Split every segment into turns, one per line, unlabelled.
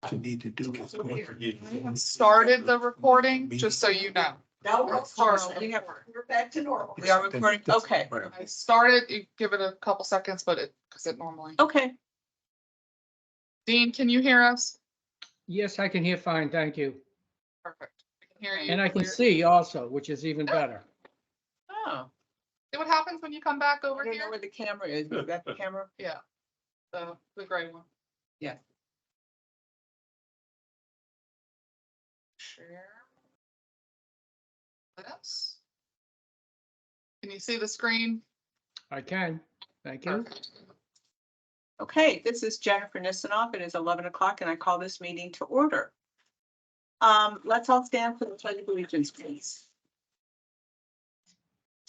you need to do is go for you.
Started the recording, just so you know.
Now we're we're back to normal.
We are recording, okay. I started, you give it a couple seconds, but because it normally.
Okay.
Dean, can you hear us?
Yes, I can hear fine, thank you.
Perfect. I can hear you.
And I can
clear.
see also, which is even better.
Oh,
See what happens when you come back
I
over
don't know
here?
where the camera is. Is that the camera?
Yeah. The gray one.
Yeah.
Share. This. Can you see the screen?
I can, thank you.
Perfect.
Okay, this is Jennifer Nisanoff. It is 11 o'clock and I call this meeting to order. Let's all stand for the pledge of allegiance, please.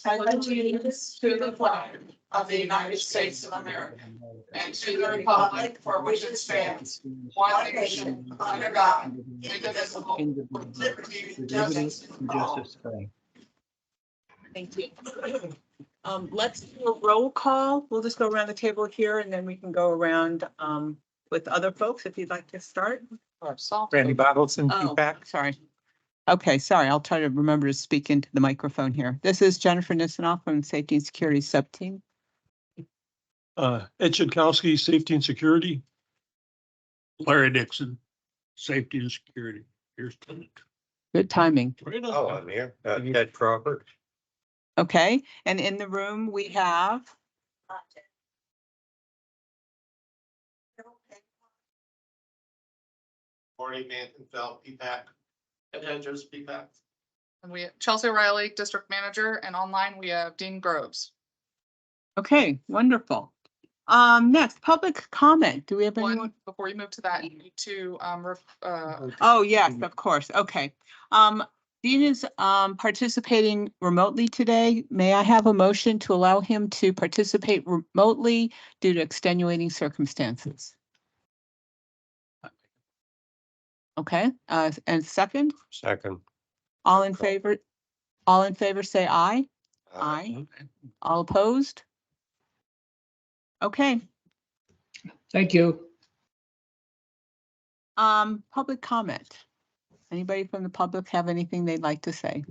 I pledge allegiance to the flag of the United States of America and to the republic for which it stands, one nation, under God, indivisible, with liberty and justice for all. Thank you. Let's do a roll call. We'll just go around the table here and then we can go around with other folks if you'd like to start.
Randy Bottleson,
Oh,
back.
sorry. Okay, sorry. I'll try to remember to speak into the microphone here. This is Jennifer Nisanoff from Safety and Security Sub-Team.
Ed Chudkowski, Safety and Security. Larry Dixon, Safety and Security. Here's Ted.
Good timing.
Right
Oh,
on.
I'm here. Ted Crawford.
Okay, and in the room we have.
Morning, Nathan Felt, P-PAC. And then just P-PAC.
And we have Chelsea Riley, District Manager, and online we have Dean Groves.
Okay, wonderful. Next, public comment. Do we have anyone?
One, before you move to that, you need to,
Oh, yes, of course. Okay. Dean is participating remotely today. May I have a motion to allow him to participate remotely due to extenuating circumstances? Okay, and second,
Second.
all in favor? All in favor, say aye. Aye. All opposed? Okay,
Thank you.
public comment. Anybody from the public have anything they'd like to say?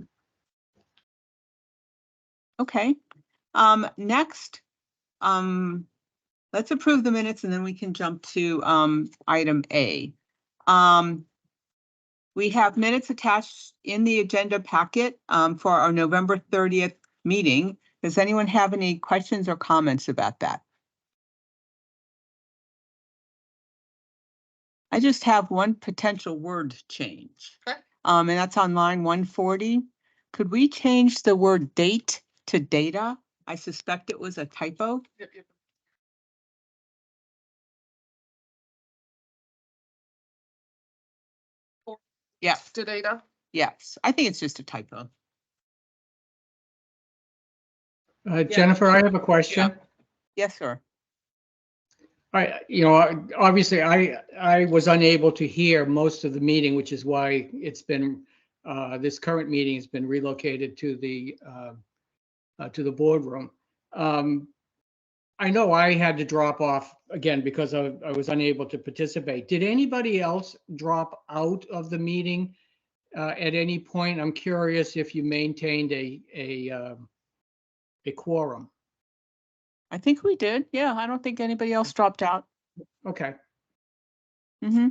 Okay, next, let's approve the minutes and then we can jump to, item A. We have minutes attached in the agenda packet, for our November 30th meeting. Does anyone have any questions or comments about that? I just have one potential word change.
Okay.
And that's on line 140. Could we change the word date to data? I suspect it was a typo.
yep.
Yeah,
To data.
yes, I think it's just a typo.
Jennifer, I have a question.
Yes, sir.
Obviously, I was unable to hear most of the meeting, which is why it's been, this current meeting has been relocated to the boardroom. I know I had to drop off again because I was unable to participate. Did anybody else drop out of the meeting at any point? I'm curious if you maintained a quorum.
I think we did. Yeah, I don't think anybody else dropped out.
Okay.
Mm-hmm.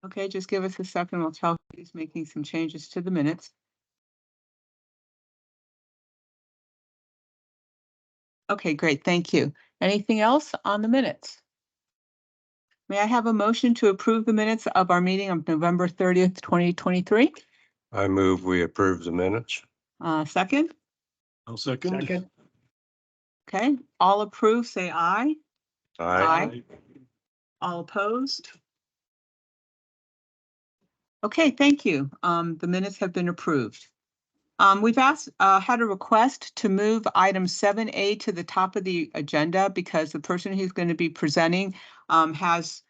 Okay, just give us a second. We'll tell he's making some changes to the minutes. Okay, great. Thank you. Anything else on the minutes? May I have a motion to approve the minutes of our meeting of November 30th, 2023?
I move we approve the minutes.
Second?
I'll second.
Second.
Okay, all approved, say aye.
Aye.
All opposed? Okay, thank you. The minutes have been approved. We've had a request to move item 7A to the top of the agenda because the person who's going to be presenting has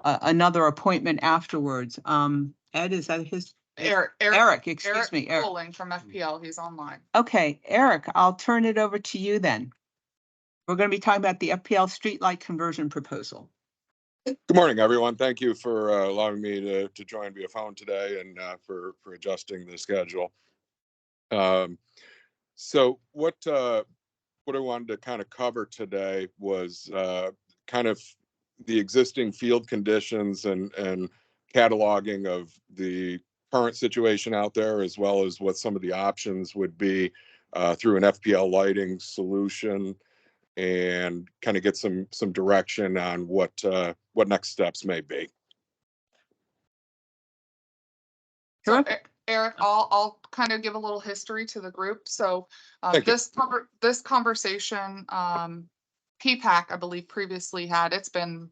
another appointment afterwards. Ed, is that his? Eric, excuse me. Eric.
Polling from FPL, he's online.
Okay, Eric, I'll turn it over to you then. We're going to be talking about the FPL streetlight conversion proposal.
Good morning, everyone. Thank you for allowing me to join via phone today and for adjusting the schedule. So what I wanted to kind of cover today was kind of the existing field conditions and cataloging of the current situation out there, as well as what some of the options would be through an FPL lighting solution, and kind of get some direction on what next steps may be.
So
Sure.
Eric, I'll kind of give a little history to the group. So
Thank you.
this conversation, PPAC, I believe previously had, it's been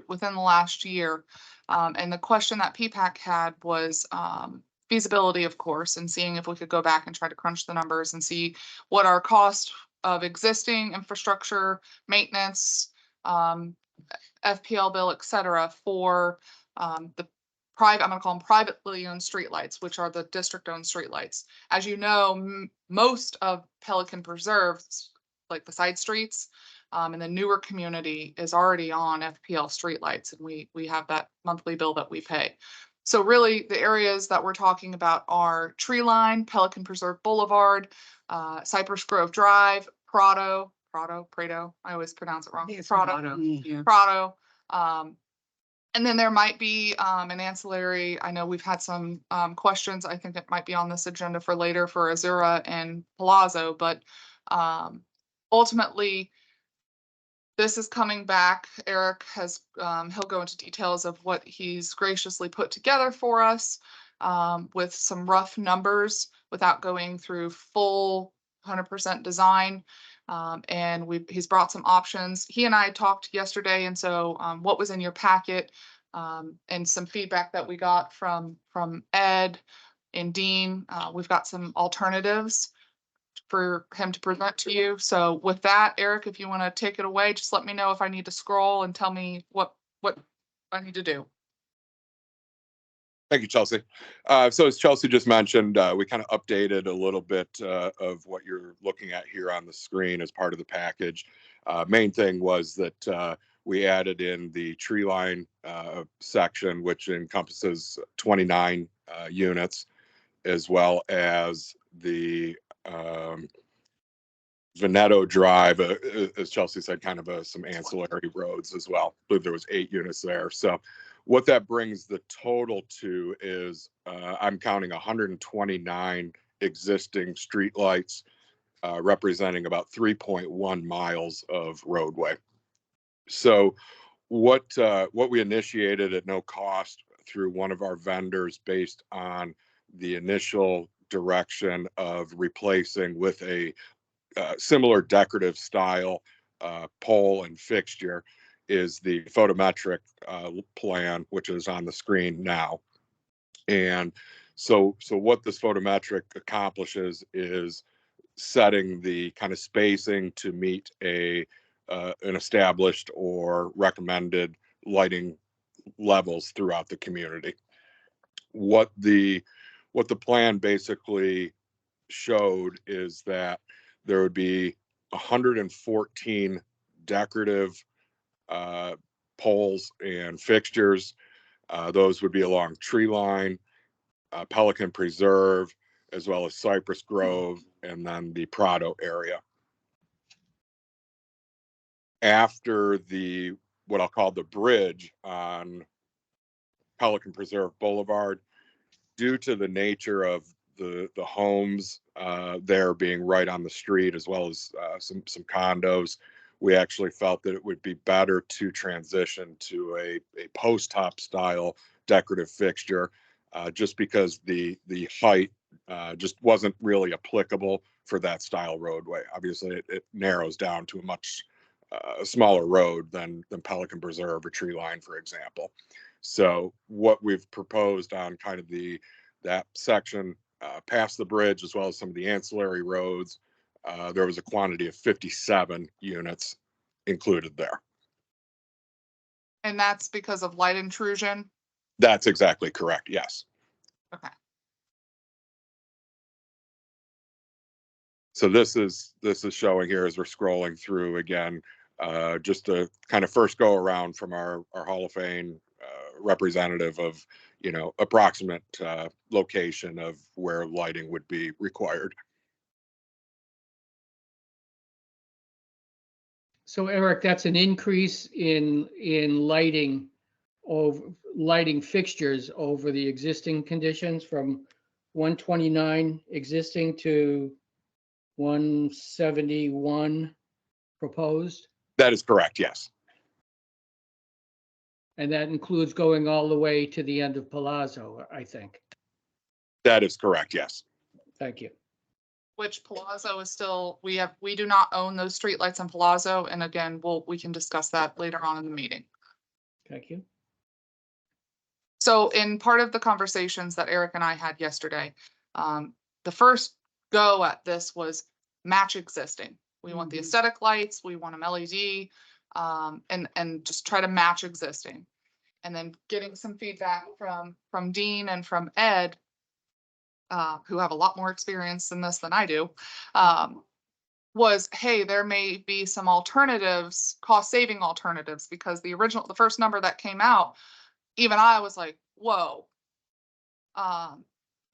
within the last year. And the question that PPAC had was feasibility, of course, and seeing if we could go back and try to crunch the numbers and see what our cost of existing infrastructure, maintenance, FPL bill, et cetera, for the private, I'm going to call them privately owned streetlights, which are the district-owned streetlights. As you know, most of Pelican Preserves, like the side streets, and the newer community is already on FPL streetlights, and we have that monthly bill that we pay. So really, the areas that we're talking about are Tree Line, Pelican Preserve Boulevard, Cypress Grove Drive, Prado. I always pronounce it wrong. Prado.
Yeah.
Prado. And then there might be an ancillary. I know we've had some questions. I think it might be on this agenda for later for Azura and Palazzo, but ultimately, this is coming back. Eric has, he'll go into details of what he's graciously put together for us with some rough numbers without going through full 100% design. And he's brought some options. He and I talked yesterday, and so what was in your packet and some feedback that we got from Ed and Dean, we've got some alternatives for him to present to you. So with that, Eric, if you want to take it away, just let me know if I need to scroll and tell me what I need to do.
Thank you, Chelsea. So as Chelsea just mentioned, we kind of updated a little bit of what you're looking at here on the screen as part of the package. Main thing was that we added in the tree line section, which encompasses 29 units, as well as the Veneto Drive, as Chelsea said, kind of some ancillary roads as well. I believe there was 8 units there. So what that brings the total to is I'm counting 129 existing streetlights, representing about 3.1 miles of roadway. So what we initiated at no cost through one of our vendors, based on the initial direction of replacing with a similar decorative style pole and fixture, is the photometric plan, which is on the screen now. And so what this photometric accomplishes is setting the kind of spacing to meet an established or recommended lighting levels throughout the community. What the plan basically showed is that there would be 114 decorative poles and fixtures. Those would be along Tree Line, Pelican Preserve, as well as Cypress Grove, and then the Prado area. After what I'll call the bridge on Pelican Preserve Boulevard, due to the nature of the homes there being right on the street, as well as some condos, we actually felt that it would be better to transition to a post top style decorative fixture, just because the height just wasn't really applicable for that style roadway. Obviously, it narrows down to a much smaller road than Pelican Preserve or Tree Line, for example. So what we've proposed on kind of that section past the bridge, as well as some of the ancillary roads, there was a quantity of 57 units included there.
And that's because of light intrusion?
That's exactly correct, yes.
Okay.
So this is showing here as we're scrolling through again, just a kind of first go around from our Hall of Fame representative of, you know, approximate location of where lighting would be required.
So Eric, that's an increase in lighting over lighting fixtures over the existing conditions from 129 existing to 171 proposed.
That is correct, yes.
And that includes going all the way to the end of Palazzo, I think.
That is correct, yes.
Thank you.
Which Palazzo is still, we do not own those streetlights in Palazzo. And again, we can discuss that later on in the meeting.
Thank you.
So in part of the conversations that Eric and I had yesterday, the first go at this was match existing. We want the aesthetic lights, we want them LED, and just try to match existing. And then getting some feedback from Dean and from Ed, who have a lot more experience in this than I do, was, hey, there may be some alternatives, cost saving alternatives, because the first number that came out, even I was like, whoa.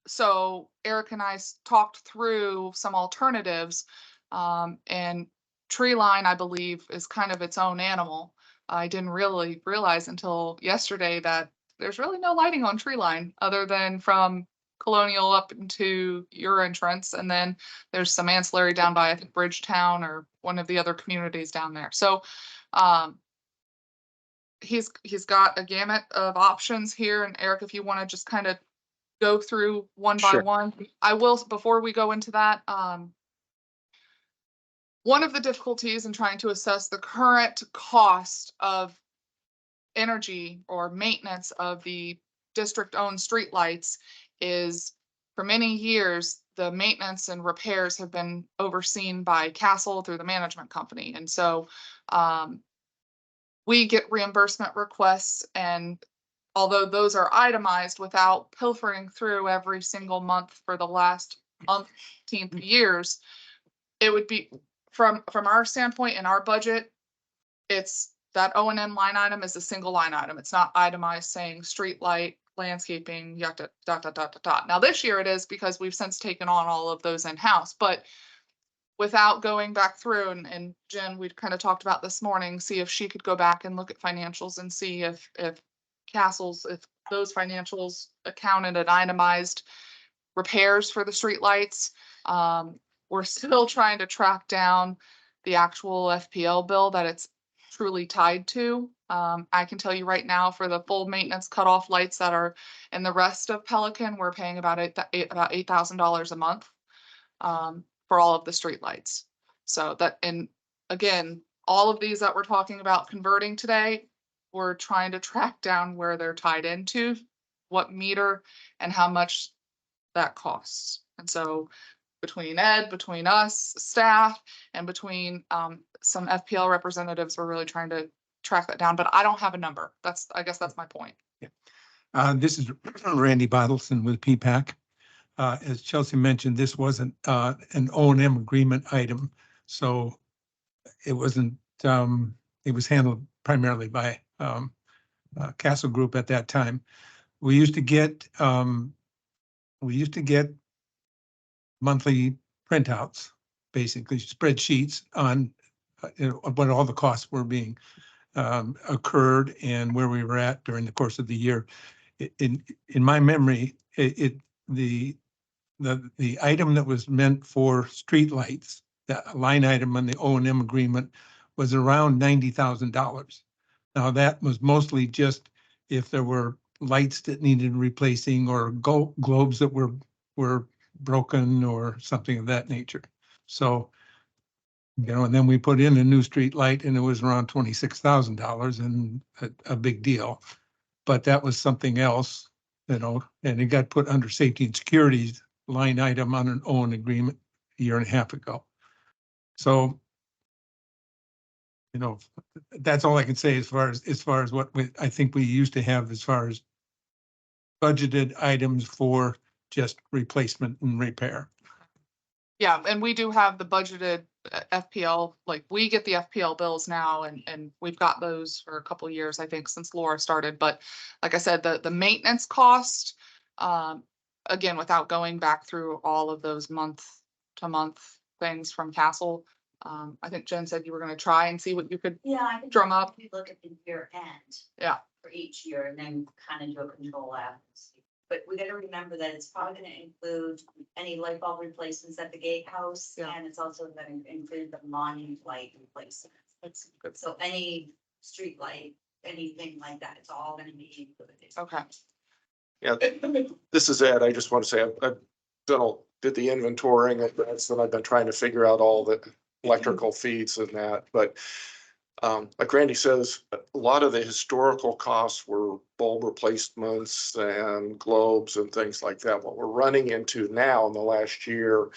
So Eric and I talked through some alternatives, and tree line, I believe, is kind of its own animal. I didn't really realize until yesterday that there's really no lighting on tree line other than from Colonial up into your entrance. And then there's some ancillary down by, I think, Bridgetown or one of the other communities down there. So, he's got a gamut of options here. And Eric, if you want to just kind of go through one by one, I will, before we go into that, one of the difficulties in trying to assess the current cost of energy or maintenance of the district-owned streetlights is, for many years, the maintenance and repairs have been overseen by Castle through the management company. And so we get reimbursement requests, and although those are itemized without pilfering through every single month for the last umpteenth years, it would be from our standpoint in our budget, it's that O&M line item is a single line item. It's not itemized saying street light, landscaping, dot, dot, dot, dot, dot. Now this year it is because we've since taken on all of those in-house, but without going back through, and Jen, we'd kind of talked about this morning, see if she could go back and look at financials and see if Castle's, if those financials accounted and itemized repairs for the streetlights. We're still trying to track down the actual FPL bill that it's truly tied to. I can tell you right now, for the full maintenance cutoff lights that are in the rest of Pelican, we're paying about $8,000 a month for all of the streetlights. So that, and again, all of these that we're talking about converting today, we're trying to track down where they're tied into, what meter, and how much that costs. And so between Ed, between us, staff, and between some FPL representatives, we're really trying to track that down, but I don't have a number. I guess that's my point.
Yeah. This is Randy Bottleson with PPAC. As Chelsea mentioned, this wasn't an O&M agreement item, so it wasn't, it was handled primarily by Castle Group at that time. We used to get monthly printouts, basically spreadsheets on what all the costs were being occurred and where we were at during the course of the year. In my memory, the item that was meant for streetlights, that line item on the O&M agreement, was around $90,000. Now that was mostly just if there were lights that needed replacing or globes that were broken or something of that nature. So, and then we put in a new street light and it was around $26,000 and a big deal. But that was something else, and it got put under safety and security line item on an O&M agreement a year and a half ago. So, that's all I can say as far as what I think we used to have as far as budgeted items for just replacement and repair.
Yeah, and we do have the budgeted FPL, like we get the FPL bills now and we've got those for a couple of years, I think, since Laura started. But like I said, the maintenance cost, again, without going back through all of those month to month things from Castle, I think Jen said you were gonna try and see what you could,
Yeah, I think.
Drum up.
We look at the year end.
Yeah.
For each year and then kind of do a control app. But we gotta remember that it's probably gonna include any light bulb replacements at the gatehouse.
Yeah.
And it's also gonna include the monument light replacements.
that's good.
So any street light, anything like that, it's all gonna be included.
Okay,
Yeah, this is Ed. I just want to say I've did the inventoring of this, and I've been trying to figure out all the electrical feeds and that, but like Randy says, a lot of the historical costs were bulb replacements and globes and things like that. What we're running into now in the last year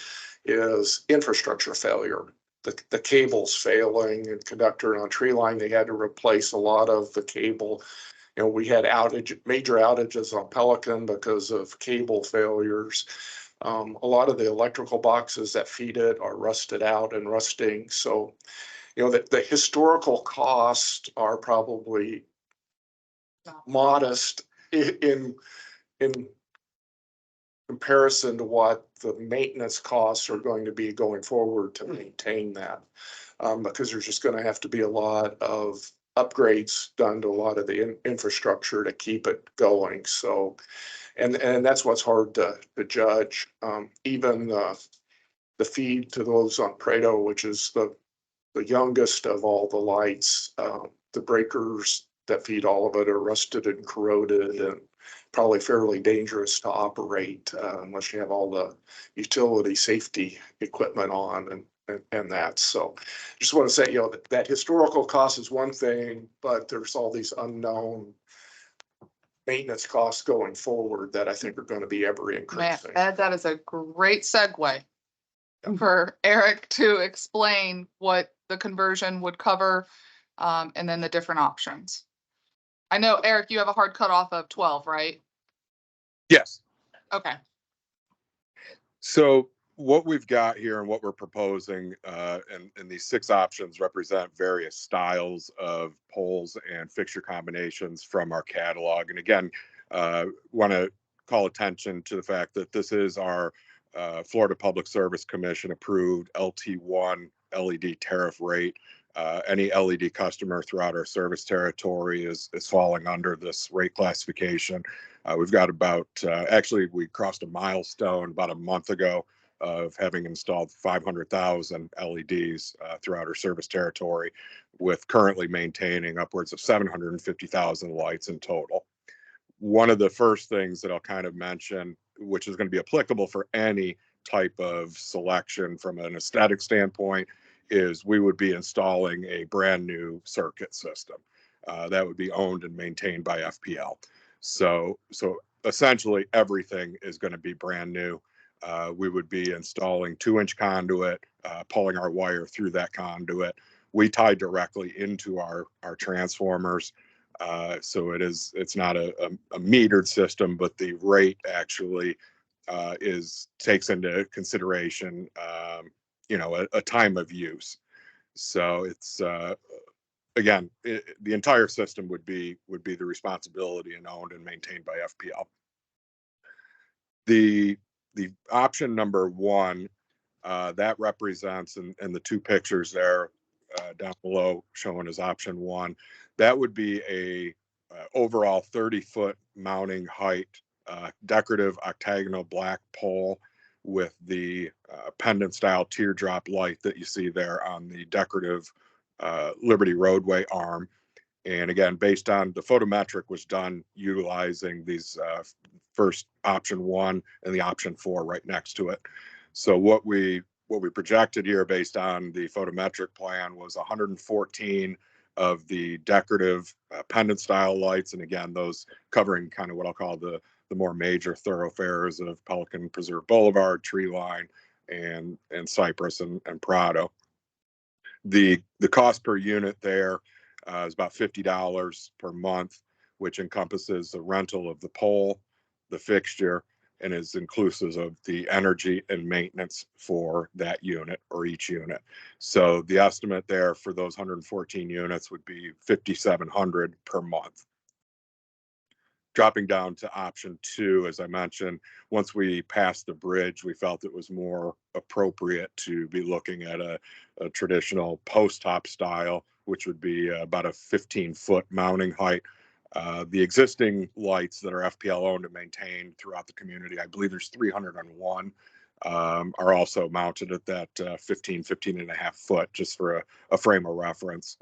is infrastructure failure. The cables failing and conductor on tree line, they had to replace a lot of the cable. You know, we had major outages on Pelican because of cable failures. A lot of the electrical boxes that feed it are rusted out and rusting. So, you know, the historical costs are probably modest in comparison to what the maintenance costs are going to be going forward to maintain that. Because there's just going to have to be a lot of upgrades done to a lot of the infrastructure to keep it going. So, and that's what's hard to judge. Even the feed to those on Prado, which is the youngest of all the lights, the breakers that feed all of it are rusted and corroded and probably fairly dangerous to operate unless you have all the utility safety equipment on and that. So just want to say, you know, that historical cost is one thing, but there's all these unknown maintenance costs going forward that I think are going to be ever
man,
increasing.
Ed, that is a great segue for Eric to explain what the conversion would cover, and then the different options. I know, Eric, you have a hard cutoff of 12, right?
Yes.
Okay,
So what we've got here and what we're proposing, and these 6 options represent various styles of poles and fixture combinations from our catalog. And again, want to call attention to the fact that this is our Florida Public Service Commission approved LT1 LED tariff rate. Any LED customer throughout our service territory is falling under this rate classification. We've got about, actually, we crossed a milestone about a month ago of having installed 500,000 LEDs throughout our service territory, with currently maintaining upwards of 750,000 lights in total. One of the first things that I'll kind of mention, which is going to be applicable for any type of selection from an aesthetic standpoint, is we would be installing a brand new circuit system that would be owned and maintained by FPL. So essentially everything is going to be brand new. We would be installing 2-inch conduit, pulling our wire through that conduit. We tie directly into our transformers. So it's not a metered system, but the rate actually takes into consideration a time of use. So it's again, the entire system would be the responsibility and owned and maintained by FPL. The option number 1 that represents, and the 2 pictures there down below showing as option 1, that would be a overall 30-foot mounting height decorative octagonal black pole with the pendant style teardrop light that you see there on the decorative Liberty roadway arm. And again, based on the photometric was done utilizing these first option 1 and the option 4 right next to it. So what we projected here based on the photometric plan was 114 of the decorative pendant style lights. And again, those covering kind of what I'll call the more major thoroughfares of Pelican Preserve Boulevard, Tree Line, and Cypress and Prado. The cost per unit there is about $50 per month, which encompasses the rental of the pole, the fixture, and is inclusive of the energy and maintenance for that unit or each unit. So the estimate there for those 114 units would be $5,700 per month. Dropping down to option 2, as I mentioned, once we passed the bridge, we felt it was more appropriate to be looking at a traditional post-top style, which would be about a 15-foot mounting height. The existing lights that are FPL owned and maintained throughout the community, I believe there's 301, are also mounted at that 15 and a half foot, just for a frame of reference.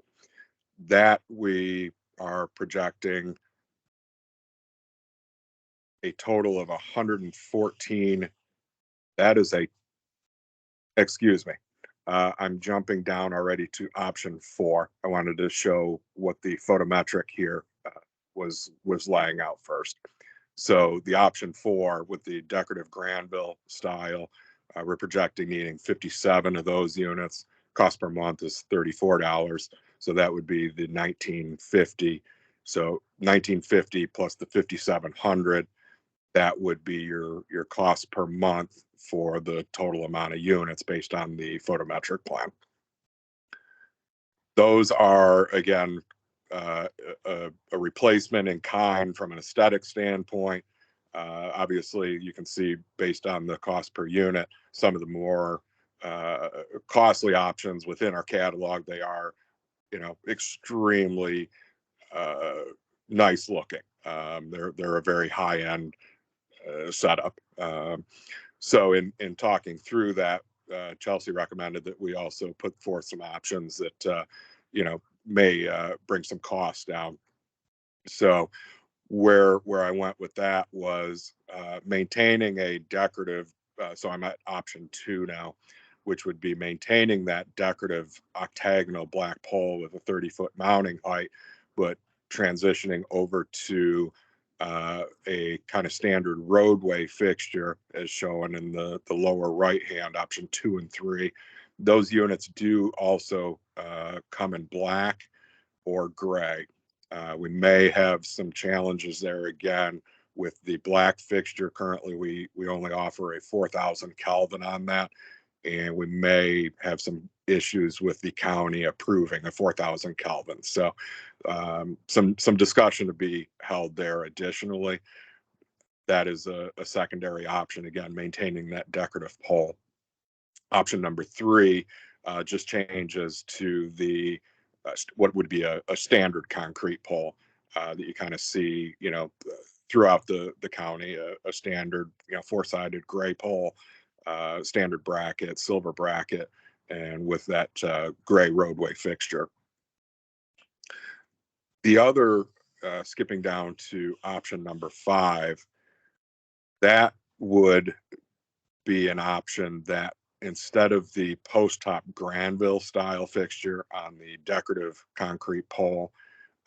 That we are projecting a total of 114. That is excuse me. I'm jumping down already to option 4. I wanted to show what the photometric here was laying out first. So the option 4 with the decorative Granville style, we're projecting needing 57 of those units. Cost per month is $34. So that would be the 1950. So 1950 plus the 5,700. That would be your cost per month for the total amount of units based on the photometric plan. Those are, again, a replacement in kind from an aesthetic standpoint. Obviously, you can see based on the cost per unit, some of the more costly options within our catalog, they are, extremely nice looking. They're a very high end setup. So in talking through that, Chelsea recommended that we also put forth some options that may bring some costs down. So where I went with that was maintaining a decorative. So I'm at option 2 now, which would be maintaining that decorative octagonal black pole with a 30-foot mounting height, but transitioning over to a kind of standard roadway fixture as shown in the lower right hand, option 2 and 3. Those units do also come in black or gray. We may have some challenges there again with the black fixture. Currently, we only offer a 4,000 Kelvin on that, and we may have some issues with the county approving a 4,000 Kelvin. So some discussion to be held there additionally. That is a secondary option, again, maintaining that decorative pole. Option number 3 just changes to the what would be a standard concrete pole that you kind of see, throughout the county, a standard, 4-sided gray pole, standard bracket, silver bracket, and with that gray roadway fixture. The other, skipping down to option number 5, that would be an option that instead of the post-top Granville style fixture on the decorative concrete pole,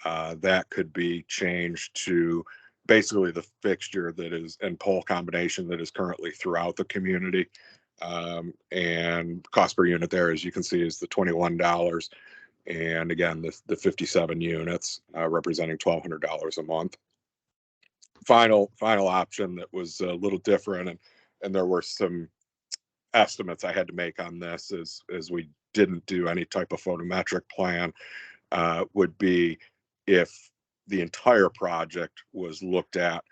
that could be changed to basically the fixture that is and pole combination that is currently throughout the community. And cost per unit there, as you can see, is the $21. And again, the 57 units representing $1,200 a month. Final option that was a little different, and there were some estimates I had to make on this as we didn't do any type of photometric plan, would be if the entire project was looked at,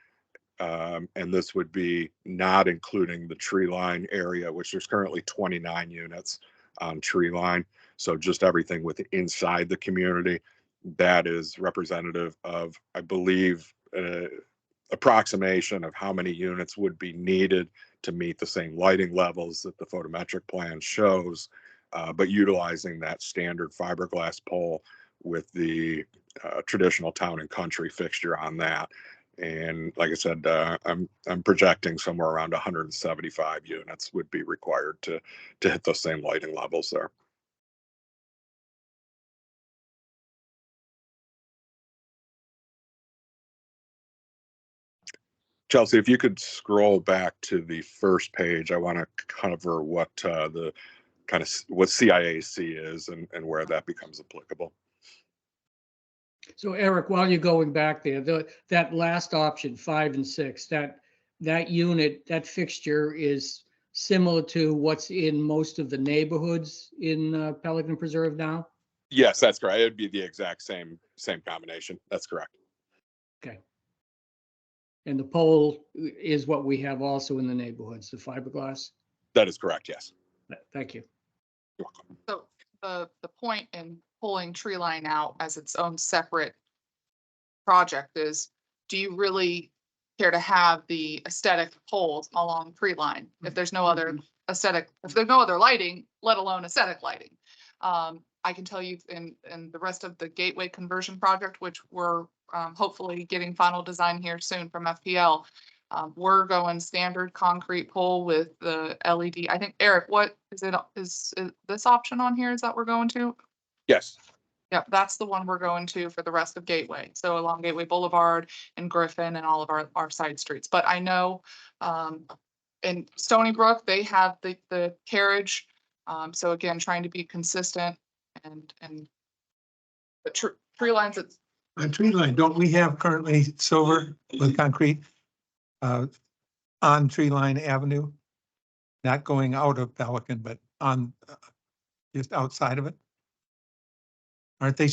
and this would be not including the tree line area, which there's currently 29 units on tree line. So just everything with inside the community, that is representative of, I believe, approximation of how many units would be needed to meet the same lighting levels that the photometric plan shows, but utilizing that standard fiberglass pole with the traditional town and country fixture on that. And like I said, I'm projecting somewhere around 175 units would be required to hit those same lighting levels there. Chelsea, if you could scroll back to the first page, I want to cover what what CIAC is and where that becomes applicable.
So Eric, while you're going back there, that last option, 5 and 6, that that unit, that fixture is similar to what's in most of the neighborhoods in Pelican Preserve now?
Yes, that's correct. It'd be the exact same combination. That's correct.
Okay. And the pole is what we have also in the neighborhoods, the fiberglass?
That is correct. Yes.
Thank you.
You're welcome.
So the point in pulling tree line out as its own separate project is, do you really care to have the aesthetic poles along tree line if there's no other aesthetic, if there's no other lighting, let alone aesthetic lighting? I can tell you in the rest of the gateway conversion project, which we're hopefully getting final design here soon from FPL, we're going standard concrete pole with the LED. I think, Eric, what is it? Is this option on here? Is that we're going to?
Yes.
Yep, that's the one we're going to for the rest of Gateway. So along Gateway Boulevard and Griffin and all of our side streets. But I know in Stony Brook, they have the carriage. So again, trying to be consistent and the tree lines, it's
On tree line, don't we have currently silver with concrete on Tree Line Avenue? Not going out of Pelican, but on just outside of it? Aren't they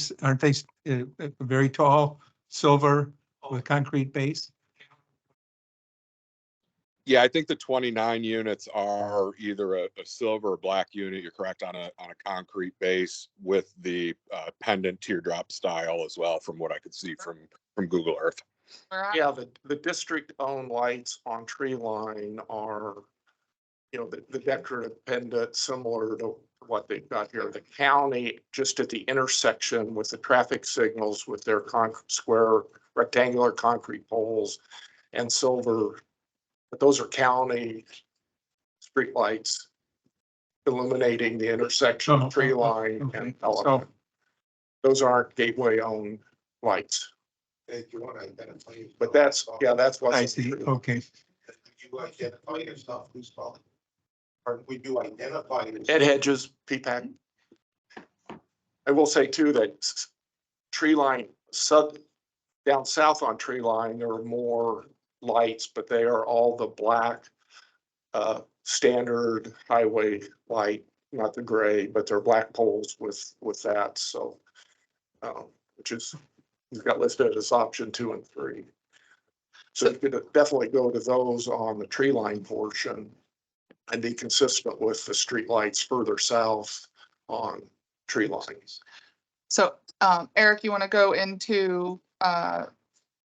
very tall, silver with concrete base?
Yeah, I think the 29 units are either a silver or black unit. You're correct, on a concrete base with the pendant teardrop style as well, from what I could see from Google Earth.
Yeah, the district-owned lights on tree line are, the decorative pendant similar to what they've got here. The county, just at the intersection with the traffic signals with their square rectangular concrete poles and silver, but those are county streetlights illuminating the intersection of tree line
Okay.
and Pelican. Those aren't gateway-owned lights. But that's what
I see, okay.
You identify yourself, who's calling? Or we do identify yourself.
Ed Hedges, P-PAC. I will say too that tree line down south on tree line, there are more lights, but they are all the black standard highway light, not the gray, but they're black poles with that. So, which is, you've got listed as option 2 and 3. So you could definitely go to those on the tree line portion and be consistent with the street lights further south on tree lines.
so Eric, you want to go into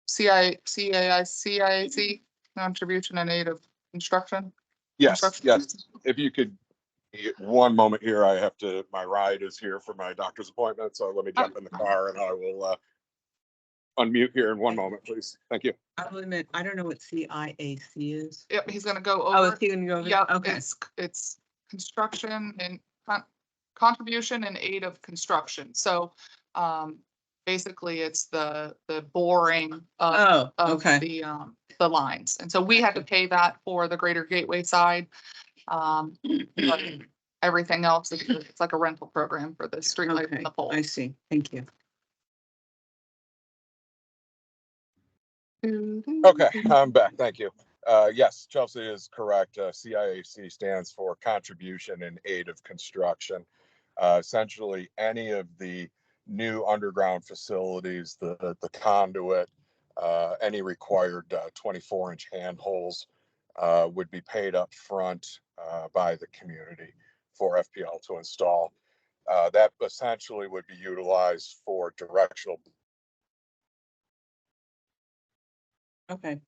CIAC contribution and aid of construction?
Yes, yes. If you could, one moment here, my ride is here for my doctor's appointment. So let me jump in the car and I will unmute here in one moment, please. Thank you.
I will admit, I don't know what CIAC is.
Yep, he's gonna go
Oh,
over.
is he gonna go over?
Yep,
Okay.
it's construction and contribution and aid of construction. So basically it's the boring
Oh,
of
okay.
the lines. And so we had to pay that for the Greater Gateway side. But everything else, it's like a rental program for the street light
Okay,
and the pole.
I see. Thank you.
Okay, I'm back. Thank you. Yes, Chelsea is correct. CIAC stands for Contribution in Aid of Construction. Essentially, any of the new underground facilities, the conduit, any required 24-inch handholds would be paid up front by the community for FPL to install. That essentially would be utilized for directional.
Okay.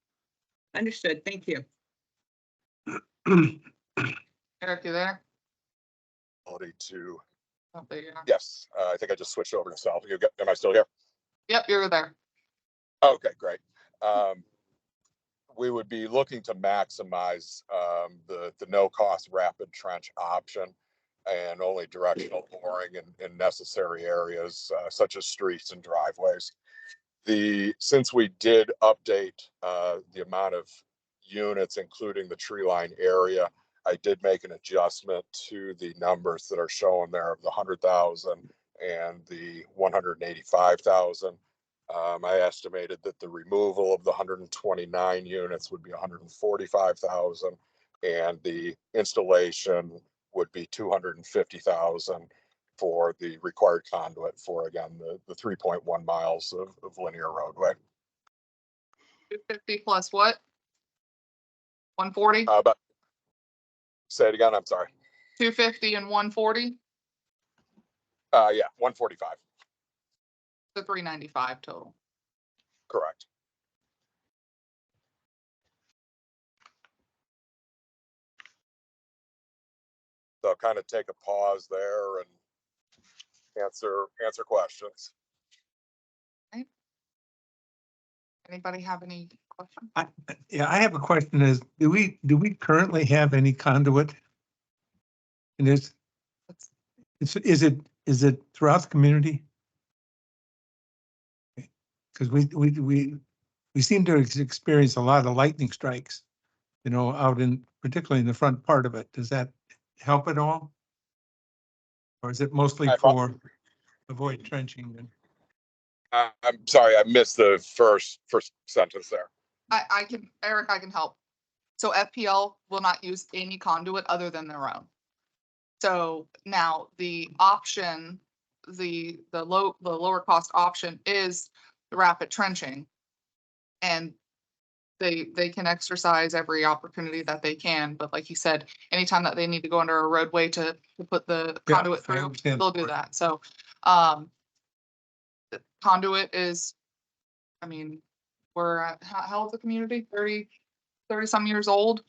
Understood. Thank you.
Eric, you there?
To
Oh, there you are.
yes, I think I just switched over to cell. Am I still here?
Yep, you're there.
Okay, great. We would be looking to maximize the no-cost rapid trench option and only directional boring in necessary areas such as streets and driveways. Since we did update the amount of units, including the tree line area, I did make an adjustment to the numbers that are shown there of the 100,000 and the 185,000. I estimated that the removal of the 129 units would be 145,000, and the installation would be 250,000 for the required conduit for, again, the 3.1 miles of linear roadway.
250 plus what? 140?
But say it again. I'm sorry.
250 and 140?
Yeah, 145.
The 395 total.
Correct. So I'll kind of take a pause there and answer questions.
Anybody have any questions?
Yeah, I have a question is, do we currently have any conduit? And is it throughout the community? Because we seem to experience a lot of lightning strikes, you know, out in, particularly in the front part of it. Does that help at all? Or is it mostly for avoid trenching? And
I'm sorry, I missed the first sentence there.
I can, Eric, I can help. So FPL will not use any conduit other than their own. So now the option, the lower cost option is the rapid trenching. And they can exercise every opportunity that they can, but like you said, anytime that they need to go under a roadway to put the
Yeah,
conduit
I
through,
understand.
they'll do that. So, the conduit is, I mean, we're at, how old's the community? 30 some years old.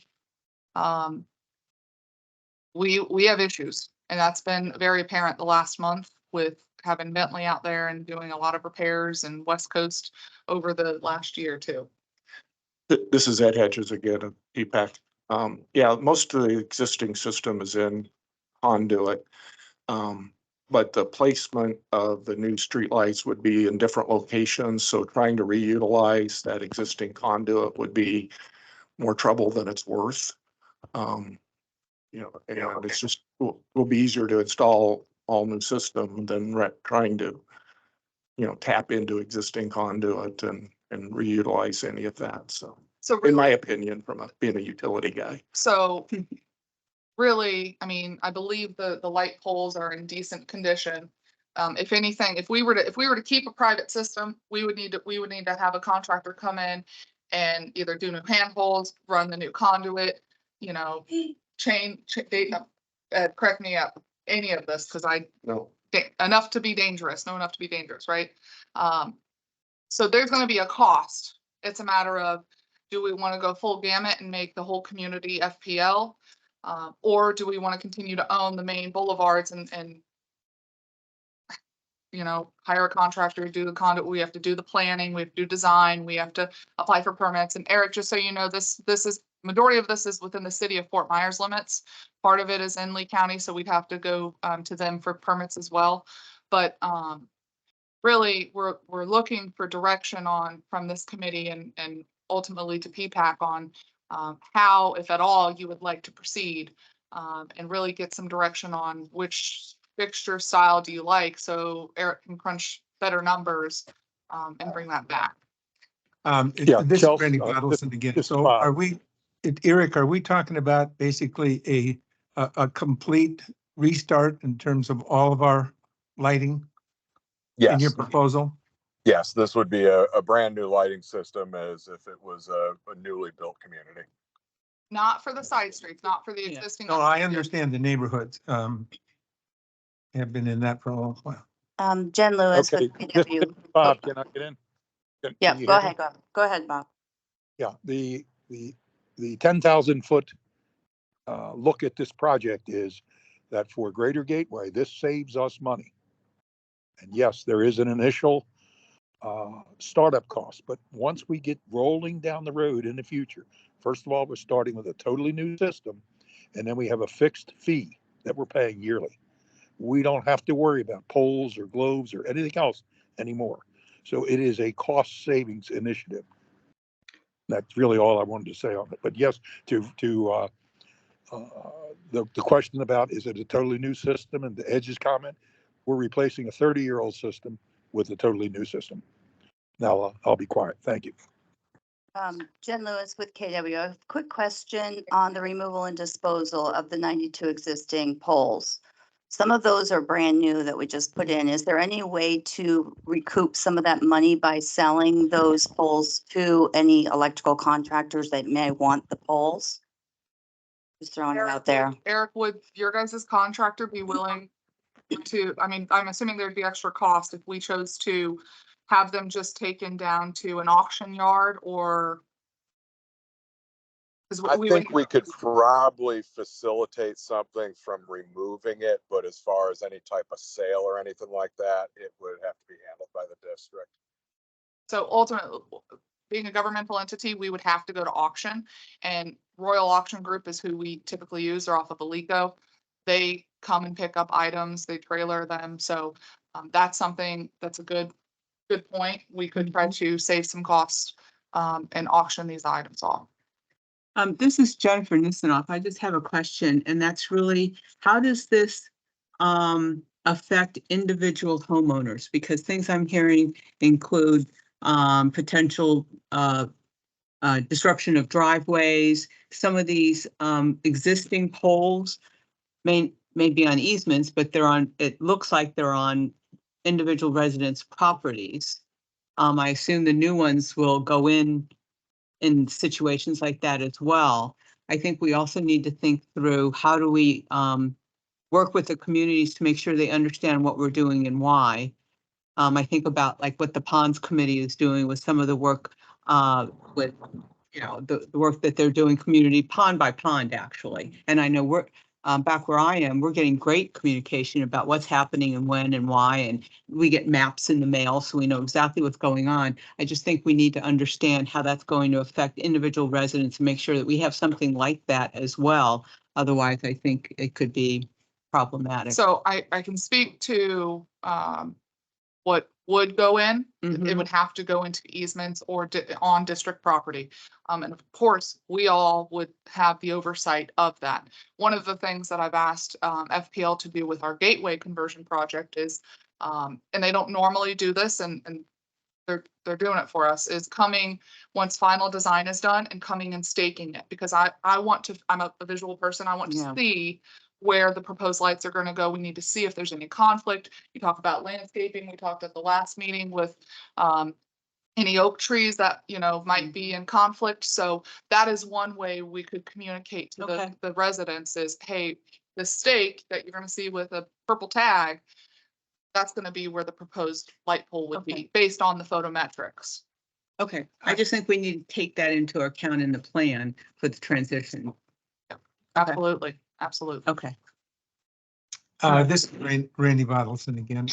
We have issues, and that's been very apparent the last month with having Bentley out there and doing a lot of repairs and West Coast over the last year too.
This is Ed Hedges again of EPAC. Yeah, most of the existing system is in conduit. But the placement of the new streetlights would be in different locations, so trying to reutilize that existing conduit would be more trouble than it's worth. You know, and it's just, will be easier to install all new system than trying to, you know, tap into existing conduit and reutilize any of that. So
So
in my
really,
opinion, from being a utility guy.
so really, I mean, I believe the light poles are in decent condition. If anything, if we were to keep a private system, we would need to have a contractor come in and either do new handholds, run the new conduit, you know, correct me up, any of this, because
No,
enough to be dangerous, no enough to be dangerous, right? So there's gonna be a cost. It's a matter of, do we want to go full gamut and make the whole community FPL? Or do we want to continue to own the main boulevards and you know, hire a contractor to do the conduit? We have to do the planning, we have to do design, we have to apply for permits. And Eric, just so you know, this is, majority of this is within the city of Fort Myers limits. Part of it is in Lee County, so we'd have to go to them for permits as well. But really, we're looking for direction on, from this committee and ultimately to PPAC on how, if at all, you would like to proceed, and really get some direction on which fixture style do you like, so Eric can crunch better numbers and bring that back.
Yeah,
This is
Chelsea,
Randy Bottleson again.
this is
So
Bob.
are we, Eric, are we talking about basically a complete restart in terms of all of our lighting in your
Yes,
proposal?
yes, this would be a brand new lighting system as if it was a newly built community.
Not for the side streets, not for the
Yeah.
existing.
No, I understand the neighborhoods. Have been in that for a long while.
Jen Lewis
Okay,
with
this
PW.
Bob, can I get in?
Yeah,
Can you
go
hear me?
ahead, go ahead, Bob.
Yeah, the 10,000 foot look at this project is that for Greater Gateway, this saves us money. And yes, there is an initial startup cost, but once we get rolling down the road in the future, first of all, we're starting with a totally new system, and then we have a fixed fee that we're paying yearly. We don't have to worry about poles or globes or anything else anymore. So it is a cost savings initiative. That's really all I wanted to say on it. But yes, the question about, is it a totally new system, and the Edge's comment, we're replacing a 30-year-old system with a totally new system. Now I'll be quiet. Thank you.
Jen Lewis with KW. A quick question on the removal and disposal of the 92 existing poles. Some of those are brand new that we just put in. Is there any way to recoup some of that money by selling those poles to any electrical contractors that may want the poles? Just throwing it out there.
Eric, would your guys' contractor be willing to, I mean, I'm assuming there'd be extra cost if we chose to have them just taken down to an auction yard or? 'Cause
I
we
think
would-
we could probably facilitate something from removing it, but as far as any type of sale or anything like that, it would have to be handled by the district.
So ultimately, being a governmental entity, we would have to go to auction, and Royal Auction Group is who we typically use. They're off of Alico. They come and pick up items, they trailer them. So that's something that's a good point. We could try to save some costs and auction these items off.
This is Jennifer Nisanoff. I just have a question, and that's really, how does this affect individual homeowners? Because things I'm hearing include potential disruption of driveways. Some of these existing poles may be on easements, but it looks like they're on individual residents' properties. I assume the new ones will go in situations like that as well. I think we also need to think through how do we work with the communities to make sure they understand what we're doing and why. I think about like what the Ponds Committee is doing with some of the work with, the work that they're doing community pond by pond, actually. And I know we're back where I am, we're getting great communication about what's happening and when and why, and we get maps in the mail, so we know exactly what's going on. I just think we need to understand how that's going to affect individual residents and make sure that we have something like that as well. Otherwise, I think it could be problematic.
So I can speak to what would go in. It would have to go into easements or on district property. And of course, we all would have the oversight of that. One of the things that I've asked FPL to do with our gateway conversion project is, and they don't normally do this, and they're doing it for us, is coming once final design is done and coming and staking it, because I want to, I'm a visual person, I want to see where the proposed lights are going to go. We need to see if there's any conflict. You talk about landscaping. We talked at the last meeting with any oak trees that, might be in conflict. So that is one way we could communicate to the residents is, hey, the stake that you're going to see with a purple tag, that's going to be where the proposed light pole would be based on the photometrics.
Okay, I just think we need to take that into account in the plan for the transition.
Absolutely. Absolutely.
Okay.
This is Randy Bottleson again.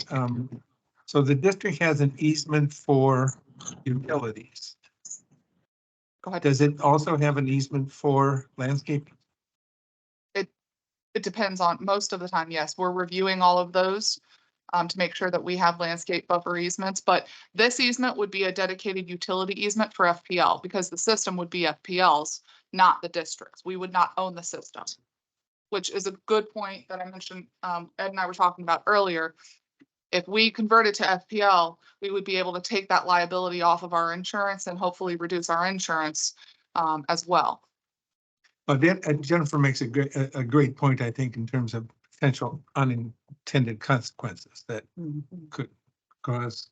So the district has an easement for utilities.
Go ahead.
Does it also have an easement for landscaping?
It depends on, most of the time, yes. We're reviewing all of those to make sure that we have landscape buffer easements. But this easement would be a dedicated utility easement for FPL because the system would be FPL's, not the district's. We would not own the system, which is a good point that I mentioned, Ed and I were talking about earlier. If we converted to FPL, we would be able to take that liability off of our insurance and hopefully reduce our insurance as well.
But Jennifer makes a great point, I think, in terms of potential unintended consequences that could cause.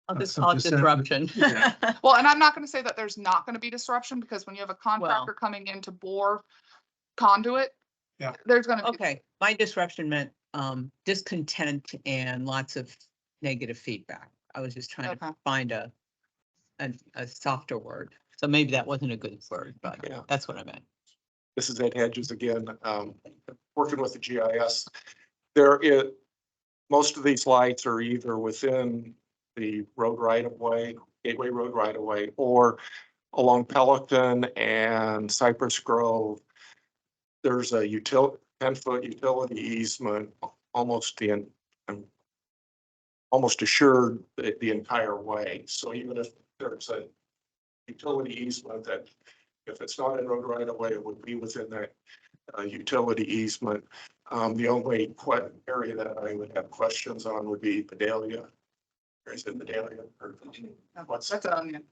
I'll just call it disruption.
Well, and I'm not going to say that there's not going to be disruption, because when you have a contractor coming in to bore conduit, there's going to be.
Okay, my disruption meant discontent and lots of negative feedback. I was just trying to find a softer word. So maybe that wasn't a good word, but that's what I meant.
This is Ed Hedges again, working with the GIS. Most of these lights are either within the road right of way, Gateway Road right of way, or along Pelican and Cypress Grove. There's a 10-foot utility easement almost assured the entire way. So even if there's a utility easement that, if it's not in road right of way, it would be within that utility easement. The only area that I would have questions on would be Pedalia. Or is it the daily? What's
That's an onion.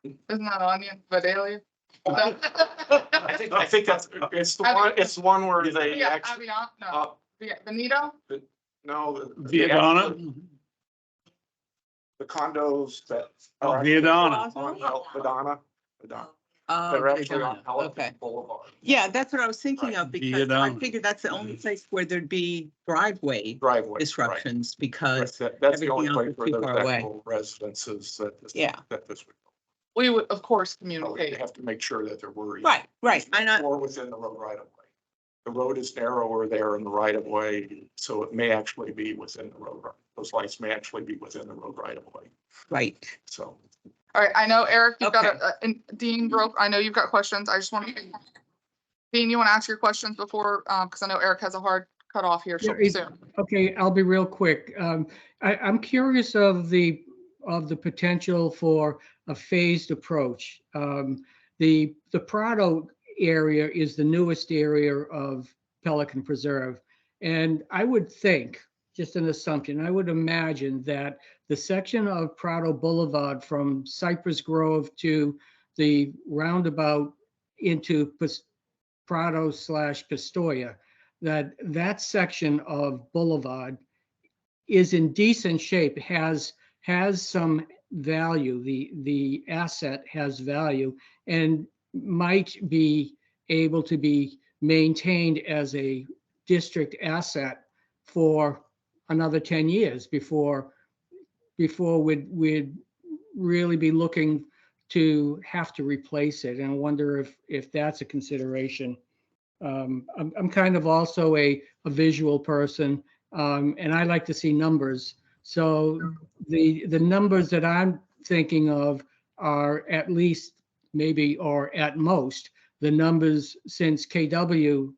Isn't that onion, Vidalia?
I think that's, it's the one where they
Yeah,
actually,
Aviant, no,
uh,
Benito?
no.
Viadana?
The condos that.
Oh,
are
Viadana.
on Vidana.
Oh,
They're actually on
okay.
Pelican Boulevard.
Yeah, that's what I was thinking of because I
Vietnam.
figured that's the only place where there'd be driveway
Driveway. right.
disruptions
Right,
because,
that's the only
everything else
place
is
where
too
there's
far away.
actual residences that.
Yeah.
That this would.
We would, of course,
But we
communicate.
have to make sure that they're worried.
right. And I,
Or within the road right of way. The road is narrower there in the right of way, so it may actually be within the road. Those lights may actually be within the road right of way,
right.
so.
All right, I know Eric, you've got
Okay.
and Dean broke, I know you've got questions. I just want to. Dean, you want to ask your questions before, because I know Eric has a hard cutoff here
Yeah, it-
soon.
Okay, I'll be real quick. I'm curious of the potential for a phased approach. The Prado area is the newest area of Pelican Preserve. And I would think, just an assumption, I would imagine that the section of Prado Boulevard from Cypress Grove to the roundabout into Prado / Pistoia, that section of Boulevard is in decent shape, has some value. The asset has value and might be able to be maintained as a district asset for another 10 years before we'd really be looking to have to replace it. And I wonder if that's a consideration. I'm kind of also a visual person, and I like to see numbers. So the numbers that I'm thinking of are at least maybe or at most the numbers since KW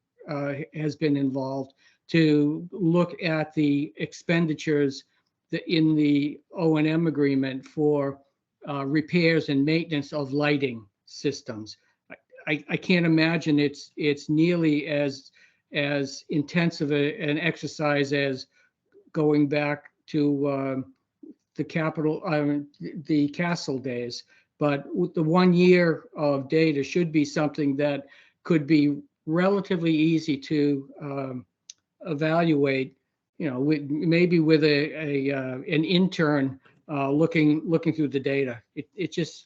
has been involved to look at the expenditures in the O&M agreement for repairs and maintenance of lighting systems. I can't imagine it's nearly as intensive an exercise as going back to the castle days. But with the 1 year of data should be something that could be relatively easy to evaluate. You know, maybe with an intern looking through the data. It just,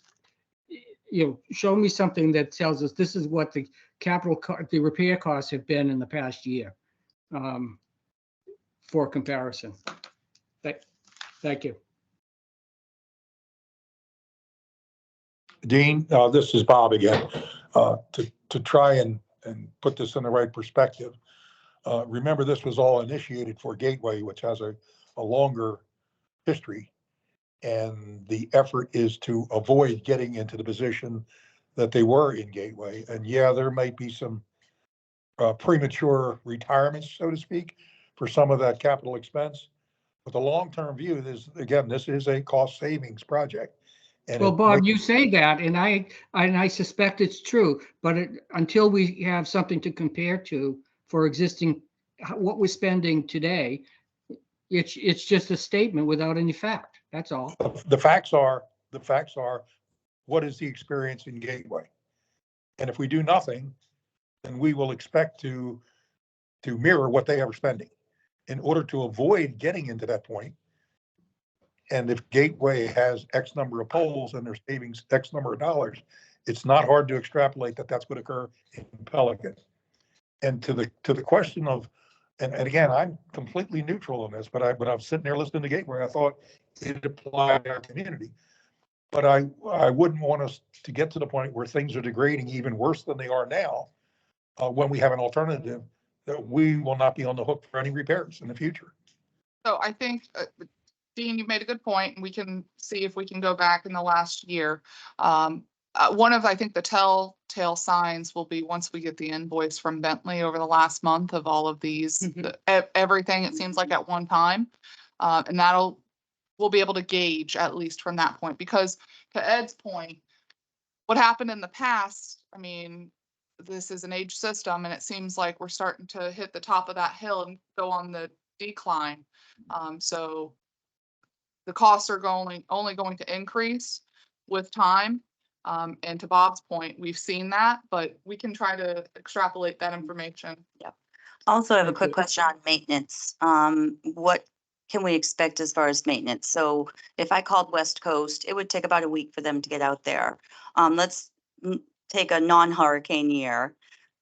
you know, show me something that tells us this is what the the repair costs have been in the past year, for comparison. Thank you.
Dean, this is Bob again. To try and put this in the right perspective, remember this was all initiated for Gateway, which has a longer history. And the effort is to avoid getting into the position that they were in Gateway. And yeah, there might be some premature retirements, so to speak, for some of that capital expense. But the long-term view is, again, this is a cost savings project. And
Well, Bob, you say that, and I suspect it's true, but until we have something to compare to for existing, what we're spending today, it's just a statement without any fact. That's all.
the facts are, what is the experience in Gateway? And if we do nothing, then we will expect to mirror what they are spending in order to avoid getting into that point. And if Gateway has X number of poles and their savings X number of dollars, it's not hard to extrapolate that that's going to occur in Pelican. And to the question of, and again, I'm completely neutral on this, but when I was sitting there listening to Gateway, I thought it applied to our community. But I wouldn't want us to get to the point where things are degrading even worse than they are now, when we have an alternative that we will not be on the hook for any repairs in the future.
So I think, Dean, you've made a good point, and we can see if we can go back in the last year. One of, I think, the telltale signs will be once we get the invoice from Bentley over the last month of all of these, everything, it seems like at one time. And we'll be able to gauge at least from that point, because to Ed's point, what happened in the past, I mean, this is an age system and it seems like we're starting to hit the top of that hill and go on the decline. So the costs are only going to increase with time. And to Bob's point, we've seen that, but we can try to extrapolate that information.
Also, I have a
Thank
quick
you.
question on maintenance. What can we expect as far as maintenance? So if I called West Coast, it would take about a week for them to get out there. Let's take a non-hurricane year.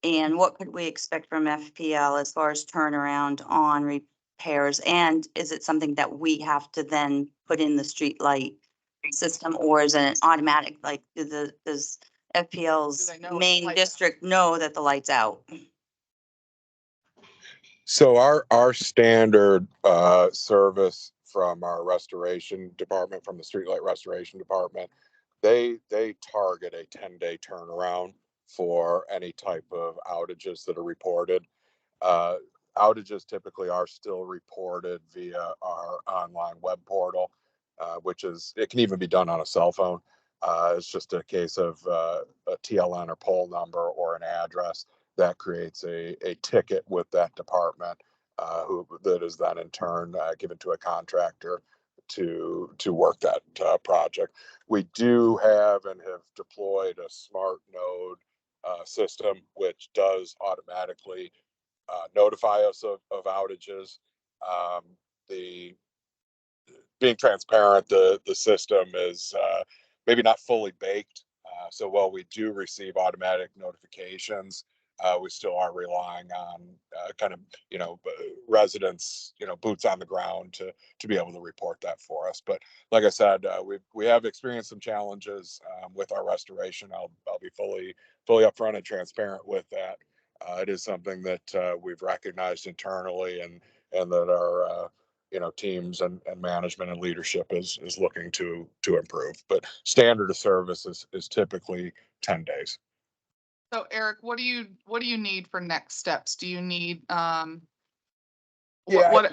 And what could we expect from FPL as far as turnaround on repairs? And is it something that we have to then put in the street light system, or is it an automatic, like, does FPL's
Do they know it's
main
lights out?
district know that the light's out?
So our standard service from our restoration department, from the streetlight restoration department, they target a 10-day turnaround for any type of outages that are reported. Outages typically are still reported via our online web portal, which it can even be done on a cell phone. It's just a case of a TLN or poll number or an address that creates a ticket with that department, that is then in turn given to a contractor to work that project. We do have and have deployed a smart node system, which does automatically notify us of outages. The being transparent, the system is maybe not fully baked. So while we do receive automatic notifications, we still are relying on kind of, residents, boots on the ground to be able to report that for us. But like I said, we have experienced some challenges with our restoration. I'll be fully upfront and transparent with that. It is something that we've recognized internally, and that our teams and management and leadership is looking to improve. But standard of service is typically 10 days.
So Eric, what do you need for next steps? Do you need,
Yeah,
what,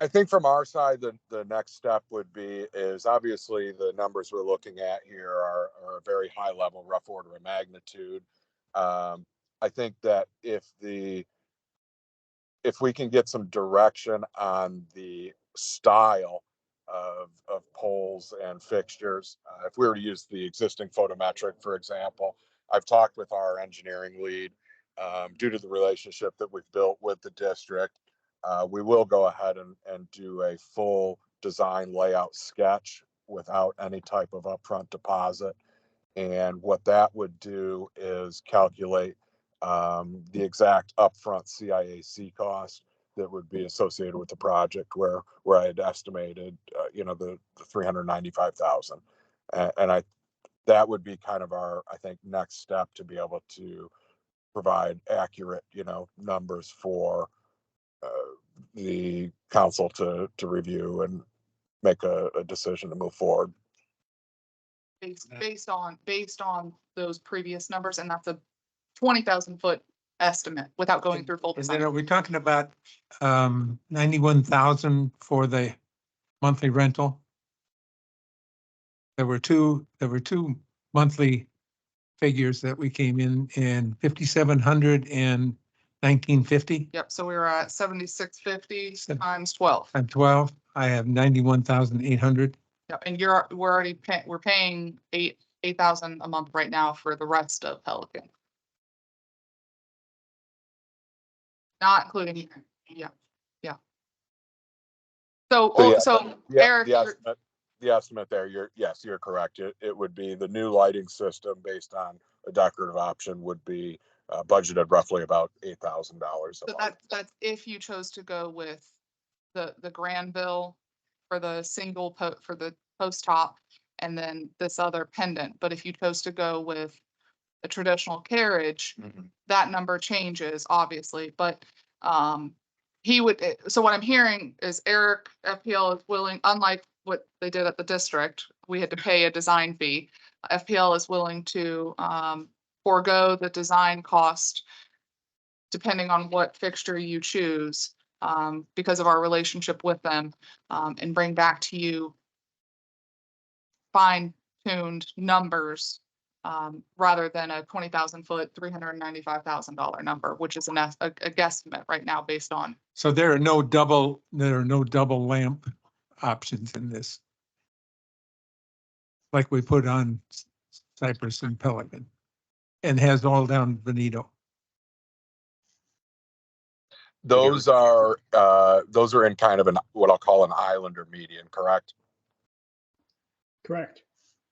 I think from our side, the next step is obviously the numbers we're looking at here are a very high level, rough order of magnitude. I think that if we can get some direction on the style of poles and fixtures, if we were to use the existing photometric, for example, I've talked with our engineering lead. Due to the relationship that we've built with the district, we will go ahead and do a full design layout sketch without any type of upfront deposit. And what that would do is calculate the exact upfront CIAC cost that would be associated with the project, where I had estimated, the 395,000, and that would be kind of our, I think, next step to be able to provide accurate, numbers for the council to review and make a decision to move forward.
based on those previous numbers, and that's a 20,000 foot estimate without going through full
And then are
design.
we talking about 91,000 for the monthly rental? There were two monthly figures that we came in 5,700 and 1950.
Yep, so we were at 7,650 times 12.
I'm 12. I have 91,800.
Yep, and we're paying 8,000 a month right now for the rest of Pelican. Not including, yeah. So
Yeah,
Eric,
the estimate there, you're correct. It would be the new lighting system based on a decorative option would be budgeted roughly about $8,000 a month.
that's if you chose to go with the Granville for the for the post top, and then this other pendant. But if you chose to go with a traditional carriage, that number changes obviously, but so what I'm hearing is Eric, FPL is willing, unlike what they did at the district, we had to pay a design fee. FPL is willing to forego the design cost depending on what fixture you choose, because of our relationship with them, and bring back to you fine-tuned numbers, rather than a 20,000 foot, $395,000 number, which is a guesstimate right now based on.
So there are no double lamp options in this. Like we put on Cypress and Pelican and has all down Veneto.
Those are in kind of an, what I'll call an islander median, correct?
Correct.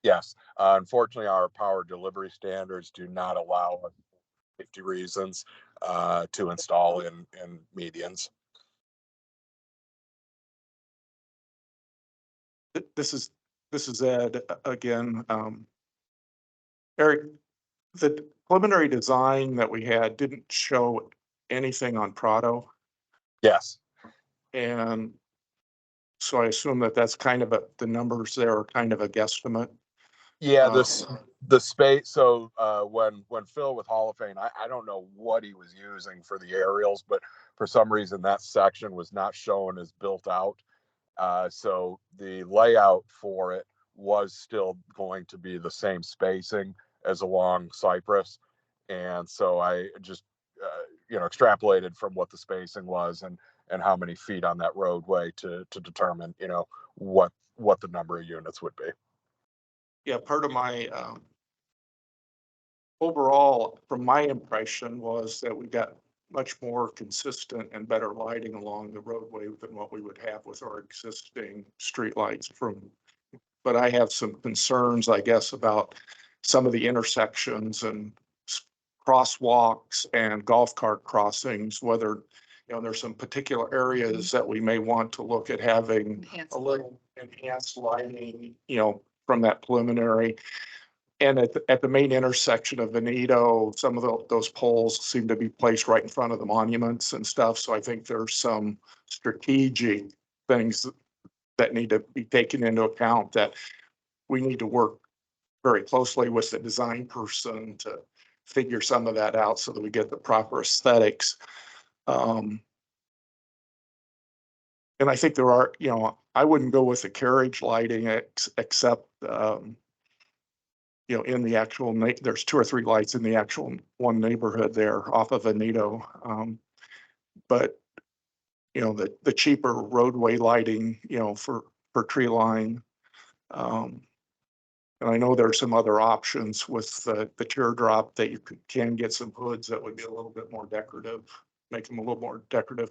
Yes. Unfortunately, our power delivery standards do not allow us, for safety reasons, to install in medians.
This is Ed again. Eric, the preliminary design that we had didn't show anything on Prado.
Yes.
And so I assume that that's kind of the numbers there are kind of a guesstimate.
Yeah, the space. So when Phil with Hall of Fame, I don't know what he was using for the aerials, but for some reason that section was not shown as built out. So the layout for it was still going to be the same spacing as along Cypress. And so I just, extrapolated from what the spacing was and how many feet on that roadway to determine, what the number of units would be.
Yeah, part of my overall, from my impression, was that we got much more consistent and better lighting along the roadway than what we would have with our existing streetlights but I have some concerns, I guess, about some of the intersections and crosswalks and golf cart crossings, whether, there's some particular areas that we may want to look at having a little enhanced lighting, from that preliminary. And at the main intersection of Veneto, some of those poles seem to be placed right in front of the monuments and stuff. So I think there's some strategic things that need to be taken into account that we need to work very closely with the design person to figure some of that out so that we get the proper aesthetics. And I think there are, I wouldn't go with the carriage lighting except, in the actual, there's 2 or 3 lights in the actual one neighborhood there off of Veneto. But, the cheaper roadway lighting, for tree line. And I know there are some other options with the teardrop that you can get some hoods that would be a little bit more decorative, make them a little more decorative.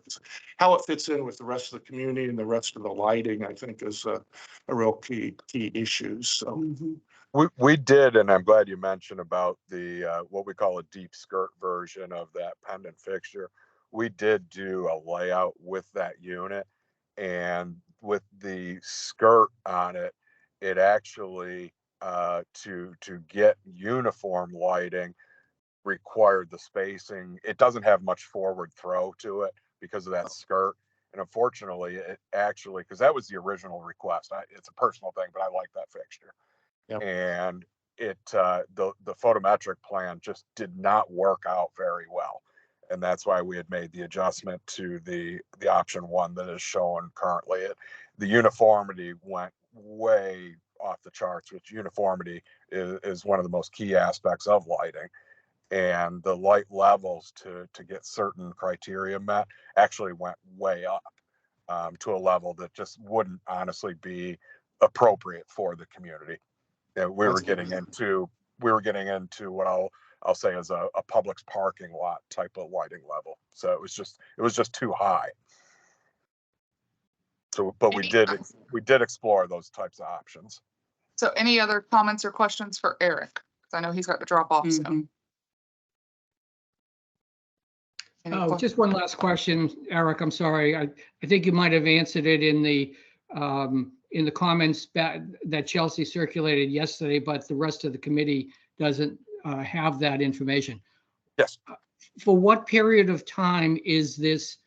How it fits in with the rest of the community and the rest of the lighting, I think, is a real key issue. So.
We did, and I'm glad you mentioned about the what we call a deep skirt version of that pendant fixture. We did do a layout with that unit, and with the skirt on it, it actually to get uniform lighting required the spacing. It doesn't have much forward throw to it because of that skirt. And unfortunately, it actually, because that was the original request. It's a personal thing, but I like that fixture.
Yep.
And it the photometric plan just did not work out very well, and that's why we had made the adjustment to the option 1 that is shown currently. The uniformity went way off the charts, which uniformity is one of the most key aspects of lighting, and the light levels to get certain criteria met actually went way up to a level that just wouldn't honestly be appropriate for the community. We were getting into what I'll say is a Publix parking lot type of lighting level. So it was just too high. So, but we did explore those types of options.
So any other comments or questions for Eric? Because I know he's got to drop off soon.
Just one last question, Eric. I'm sorry. I think you might have answered it in the comments that Chelsea circulated yesterday, but the rest of the committee doesn't have that information.
Yes.
For what period of time is this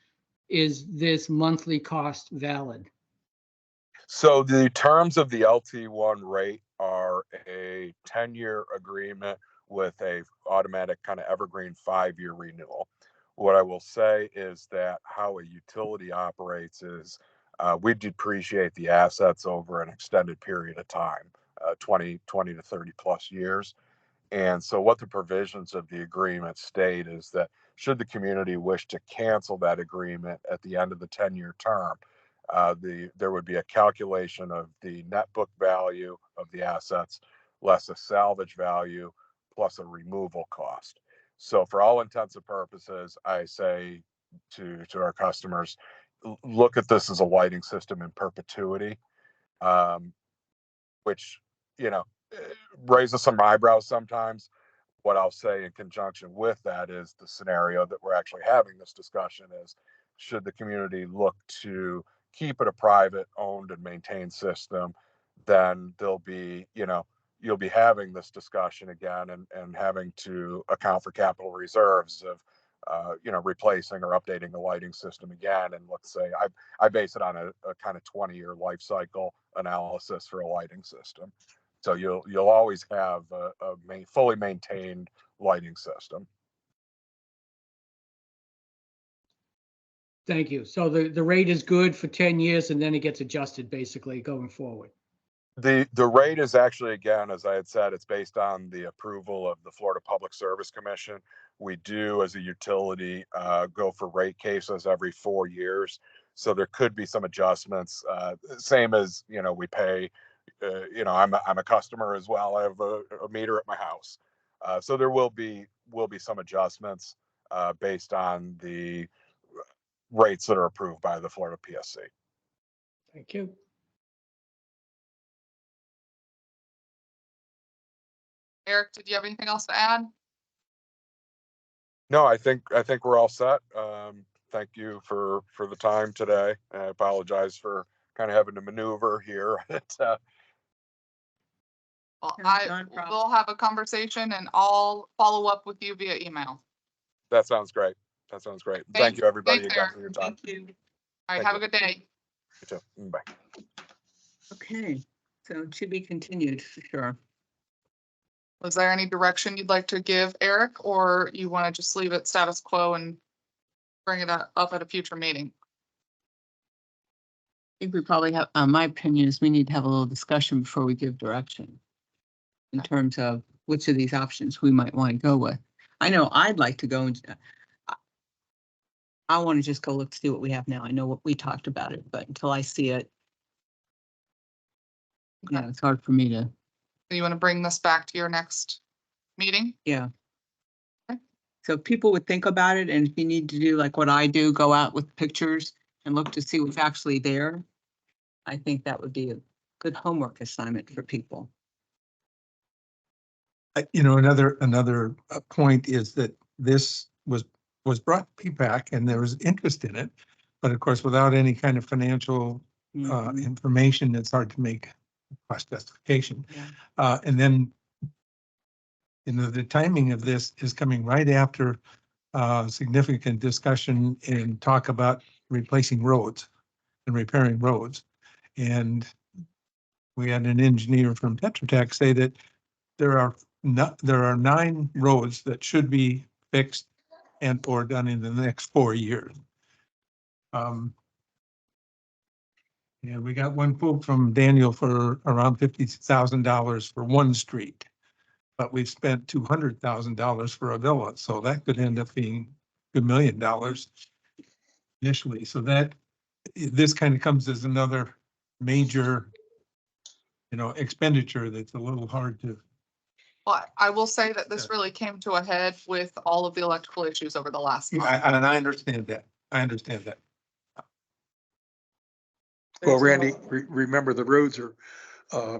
monthly cost valid?
So the terms of the LT1 rate are a 10-year agreement with a automatic kind of evergreen 5-year renewal. What I will say is that how a utility operates is we depreciate the assets over an extended period of time, 20 to 30 plus years. And so what the provisions of the agreement state is that should the community wish to cancel that agreement at the end of the 10-year term, there would be a calculation of the net book value of the assets, less a salvage value, plus a removal cost. So for all intents and purposes, I say to our customers, look at this as a lighting system in perpetuity, which, you know, raises some eyebrows sometimes. What I'll say in conjunction with that is the scenario that we're actually having this discussion is, should the community look to keep it a private owned and maintained system, then there'll be, you know, you'll be having this discussion again and having to account for capital reserves of, you know, replacing or updating the lighting system again. And let's say I base it on a kind of 20-year life cycle analysis for a lighting system. So you'll always have a fully maintained lighting system.
Thank you. So the rate is good for 10 years and then it gets adjusted basically going forward.
The rate is actually, again, as I had said, it's based on the approval of the Florida Public Service Commission. We do, as a utility, go for rate cases every 4 years. So there could be some adjustments, same as, you know, we pay, you know, I'm a customer as well. I have a meter at my house. So there will be some adjustments based on the rates that are approved by the Florida PSC.
Thank you.
Eric, did you have anything else to add?
No, I think we're all set. Thank you for the time today. I apologize for kind of having to maneuver here.
Well,
No problem.
will have a conversation and I'll follow up with you via email.
That sounds great. That sounds great. Thank you, everybody,
thanks,
again
Eric.
for your time.
Thank you.
All right,
Thank
have
you.
a good day.
You too. Bye.
Okay, so to be continued for sure.
Was there any direction you'd like to give Eric, or you want to just leave it status quo and bring it up at a future meeting?
I think we probably have, my opinion is we need to have a little discussion before we give direction in terms of which of these options we might want to go with. I know I'd like to go and I want to just go look to see what we have now. I know what we talked about it, but until I see it, yeah, it's hard for me to,
Do you want to bring this back to your next meeting?
yeah.
Okay.
So if people would think about it, and if you need to do like what I do, go out with pictures and look to see what's actually there, I think that would be a good homework assignment for people.
You know, another point is that this was brought to PPAC and there was interest in it. But of course, without any kind of financial
Mhm.
information, it's hard to make cost justification.
Yeah.
And then, you know, the timing of this is coming right after significant discussion and talk about replacing roads and repairing roads. And we had an engineer from Tetra Tech say that there are 9 roads that should be fixed and or done in the next 4 years. Yeah, we got one quote from Daniel for around $50,000 for one street, but we've spent $200,000 for a villa, so that could end up being $1 million initially. So that this kind of comes as another major, you know, expenditure that's a little hard to.
Well, I will say that this really came to a head with all of the electrical issues over the last month.
And I understand that. I understand that.
Well, Randy, remember the roads are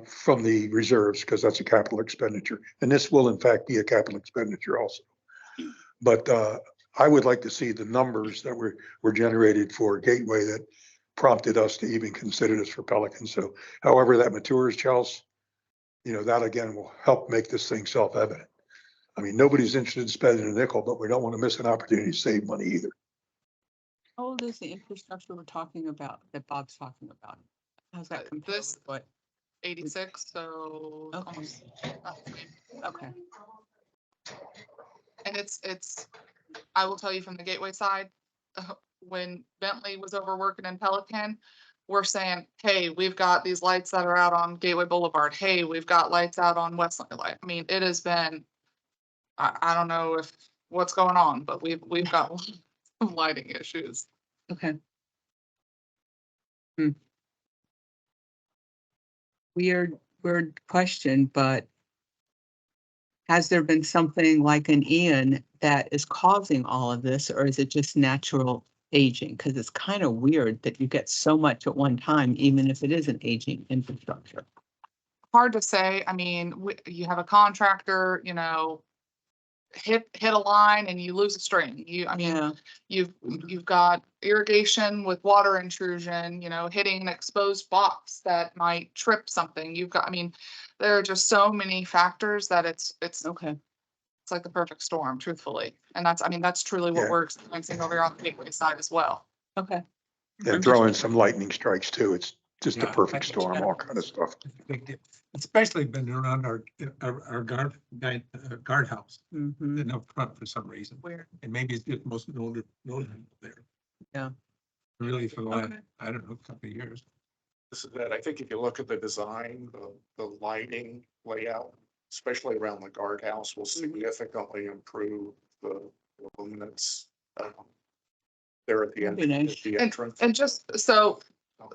from the reserves because that's a capital expenditure. And this will in fact be a capital expenditure also. But I would like to see the numbers that were generated for Gateway that prompted us to even consider this for Pelican. So however that matures, Chelsea, you know, that again will help make this thing self-evident. I mean, nobody's interested in spending a nickel, but we don't want to miss an opportunity to save money either.
How old is the infrastructure we're talking about, that Bob's talking about? How's that compare
This-
with what?
86, so
Okay.
almost about the same.
Okay.
And it's, I will tell you from the Gateway side, when Bentley was over working in Pelican, we're saying, hey, we've got these lights that are out on Gateway Boulevard. Hey, we've got lights out on Westland. I mean, it has been, I don't know if what's going on, but we've got some lighting issues.
Okay. Weird question, but has there been something like an Ian that is causing all of this, or is it just natural aging? Because it's kind of weird that you get so much at one time, even if it is an aging infrastructure.
Hard to say. I mean, you have a contractor, you know, hit a line and you lose a string. I mean,
Yeah,
you've got irrigation with water intrusion, you know, hitting an exposed box that might trip something. I mean, there are just so many factors that it's
okay.
like the perfect storm, truthfully. And I mean, that's truly what
Yeah.
we're experiencing over here on the Gateway side as well.
Okay.
And throw in some lightning strikes too. It's just a
Yeah,
perfect storm, all kind of stuff.
Big deal. Especially been around our guardhouse
Mhm.
and up front for some reason.
Weird.
And maybe it's just most notable there.
Yeah.
Really for the last,
Okay.
I don't know, couple of years.
This is that, I think if you look at the design, the lighting layout, especially around the guardhouse, will significantly improve the luminance. There at the
That'd be
end,
nice.
at the entrance.
And just so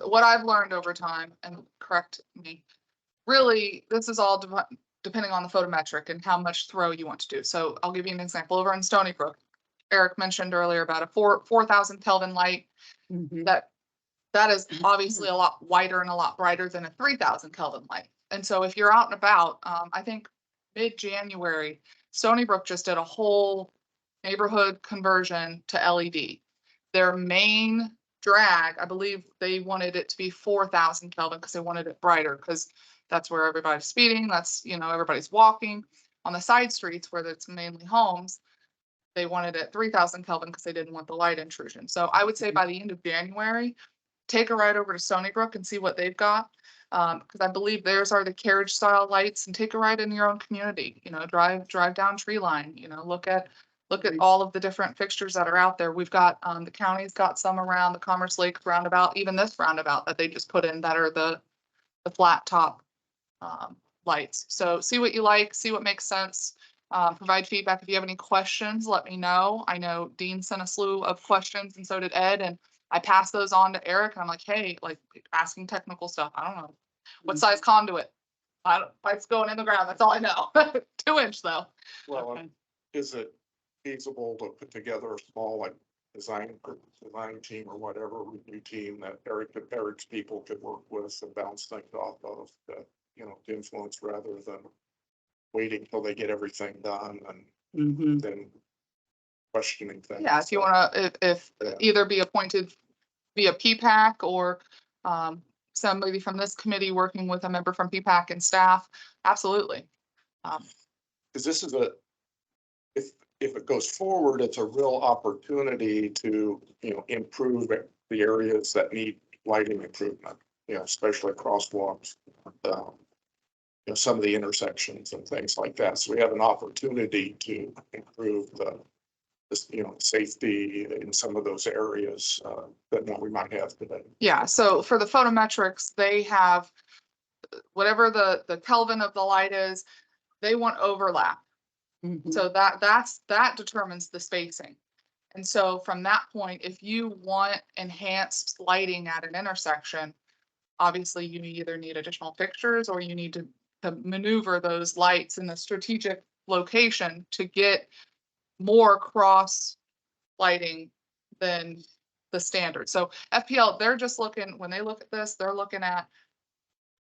what I've learned over time, and correct me, really, this is all depending on the photometric and how much throw you want to do. So I'll give you an example over in Stony Brook. Eric mentioned earlier about a 4,000 Kelvin light.
Mhm.
That is obviously a lot wider and a lot brighter than a 3,000 Kelvin light. And so if you're out and about, I think mid-January, Stony Brook just did a whole neighborhood conversion to LED. Their main drag, I believe they wanted it to be 4,000 Kelvin because they wanted it brighter, because that's where everybody's speeding. That's, you know, everybody's walking. On the side streets where it's mainly homes, they wanted it 3,000 Kelvin because they didn't want the light intrusion. So I would say by the end of January, take a ride over to Stony Brook and see what they've got. Because I believe theirs are the carriage style lights, and take a ride in your own community, you know, drive down Tree Line, you know, look at all of the different fixtures that are out there. We've got, the county's got some around the Commerce Lake roundabout, even this roundabout that they just put in that are the flat top lights. So see what you like, see what makes sense. Provide feedback. If you have any questions, let me know. I know Dean sent a slew of questions and so did Ed, and I passed those on to Eric, and I'm like, hey, like asking technical stuff. I don't know. What size conduit? Pipes going in the ground. That's all I know. 2-inch though.
Well,
Okay.
is it feasible to put together a small, like, design team or whatever, review team that Eric's people could work with and bounce things off of, that, you know, to influence rather than waiting till they get everything done and
Mhm.
then questioning things.
Yeah, if you want to, if
Yeah.
either be appointed via PPAC or somebody from this committee working with a member from PPAC and staff, absolutely.
Because this is if it goes forward, it's a real opportunity to, you know, improve the areas that need lighting improvement, you know, especially crosswalks, you know, some of the intersections and things like that. So we have an opportunity to improve you know, safety in some of those areas than what we might have today.
Yeah, so for the photometrics, they have whatever the Kelvin of the light is, they want overlap.
Mhm.
So that determines the spacing. And so from that point, if you want enhanced lighting at an intersection, obviously you either need additional fixtures or you need to maneuver those lights in a strategic location to get more cross lighting than the standard. So FPL, they're just looking, when they look at this, they're looking at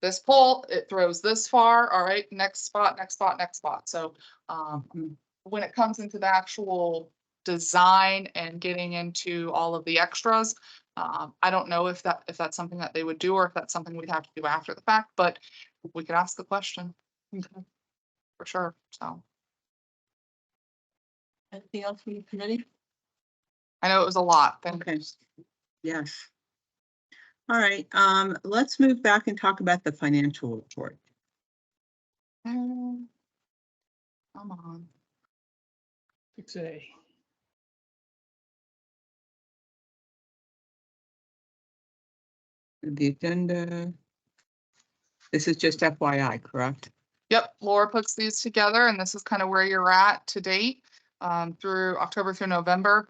this pole, it throws this far, all right, next spot, next spot, next spot. So
Mhm.
when it comes into the actual design and getting into all of the extras, I don't know if that's something that they would do or if that's something we'd have to do after the fact, but we could ask the question. Okay. For sure, so.
Anything else from the committee?
I know it was a lot. Thank
Okay.
you.
Yes. All right, let's move back and talk about the financial report.
Come on.
6A.
The agenda. This is just FYI, correct?
Yep, Laura puts these together and this is kind of where you're at to date, through October through November.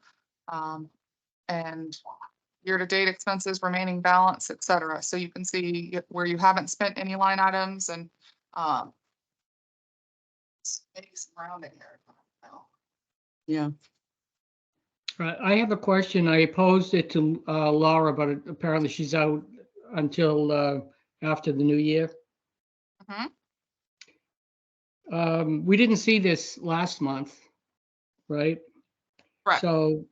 And year-to-date expenses, remaining balance, et cetera. So you can see where you haven't spent any line items and, maybe some rounding here.
Yeah.
I have a question. I posed it to Laura, but apparently she's out until after the new year. We didn't see this last month, right?
Right.
So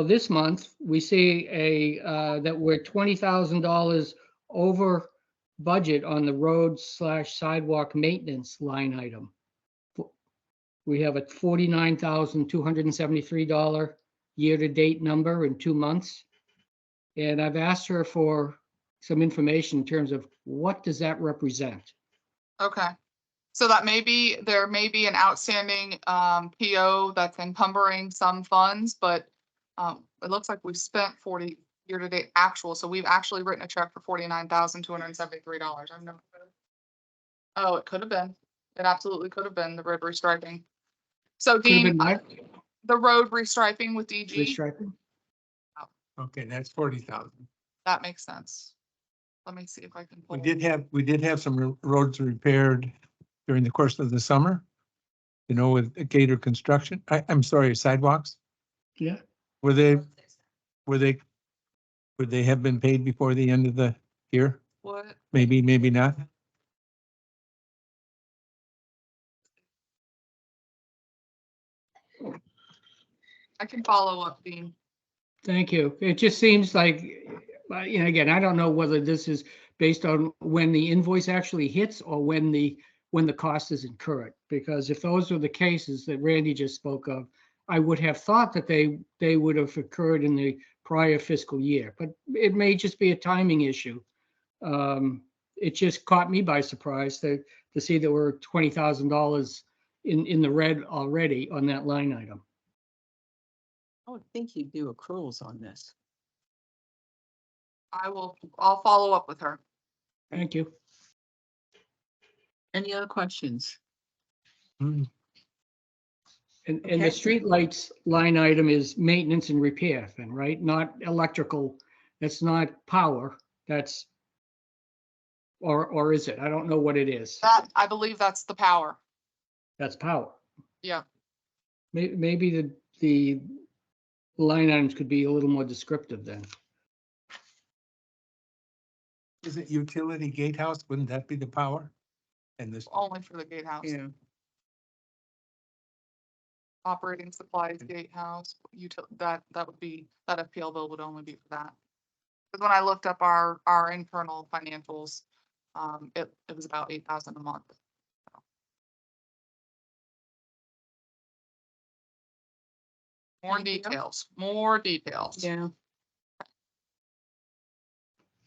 this month, we see that we're $20,000 over budget on the road/sidewalk maintenance line item. We have a $49,273 year-to-date number in 2 months. And I've asked her for some information in terms of what does that represent?
Okay. So there may be an outstanding PO that's encumbering some funds, but it looks like we've spent 40 year-to-date actual. So we've actually written a check for $49,273. I've never. Oh, it could have been. It absolutely could have been the road restriping. So
Could have
Dean,
been what?
the road restriping with DG,
Restriping?
Okay, that's 40,000.
that makes sense. Let me see if I can.
We
pull-
did have some roads repaired during the course of the summer, you know, with Gator Construction. I'm sorry, sidewalks.
Yeah.
Would they have been paid before the end of the year?
What?
Maybe, maybe not.
I can follow up, Dean.
Thank you. It just seems like, again, I don't know whether this is based on when the invoice actually hits or when the cost is incurred. Because if those are the cases that Randy just spoke of, I would have thought that they would have occurred in the prior fiscal year, but it may just be a timing issue. It just caught me by surprise to see that we're $20,000 in the red already on that line item.
I would think you'd do accruals on this.
I'll follow up with her.
Thank you.
Any other questions?
And
Okay.
the streetlights line item is maintenance and repair then, right? Not electrical. That's not power. That's, or is it? I don't know what it is.
I believe that's the power.
That's power.
Yeah.
Maybe the line items could be a little more descriptive then.
Is it utility gatehouse? Wouldn't that be the power? And this,
Only for the gatehouse.
Yeah.
Operating supplies, gatehouse, that FPL bill would only be for that. Because when I looked up our internal financials, it was about 8,000 a month. More details, more details.
Yeah.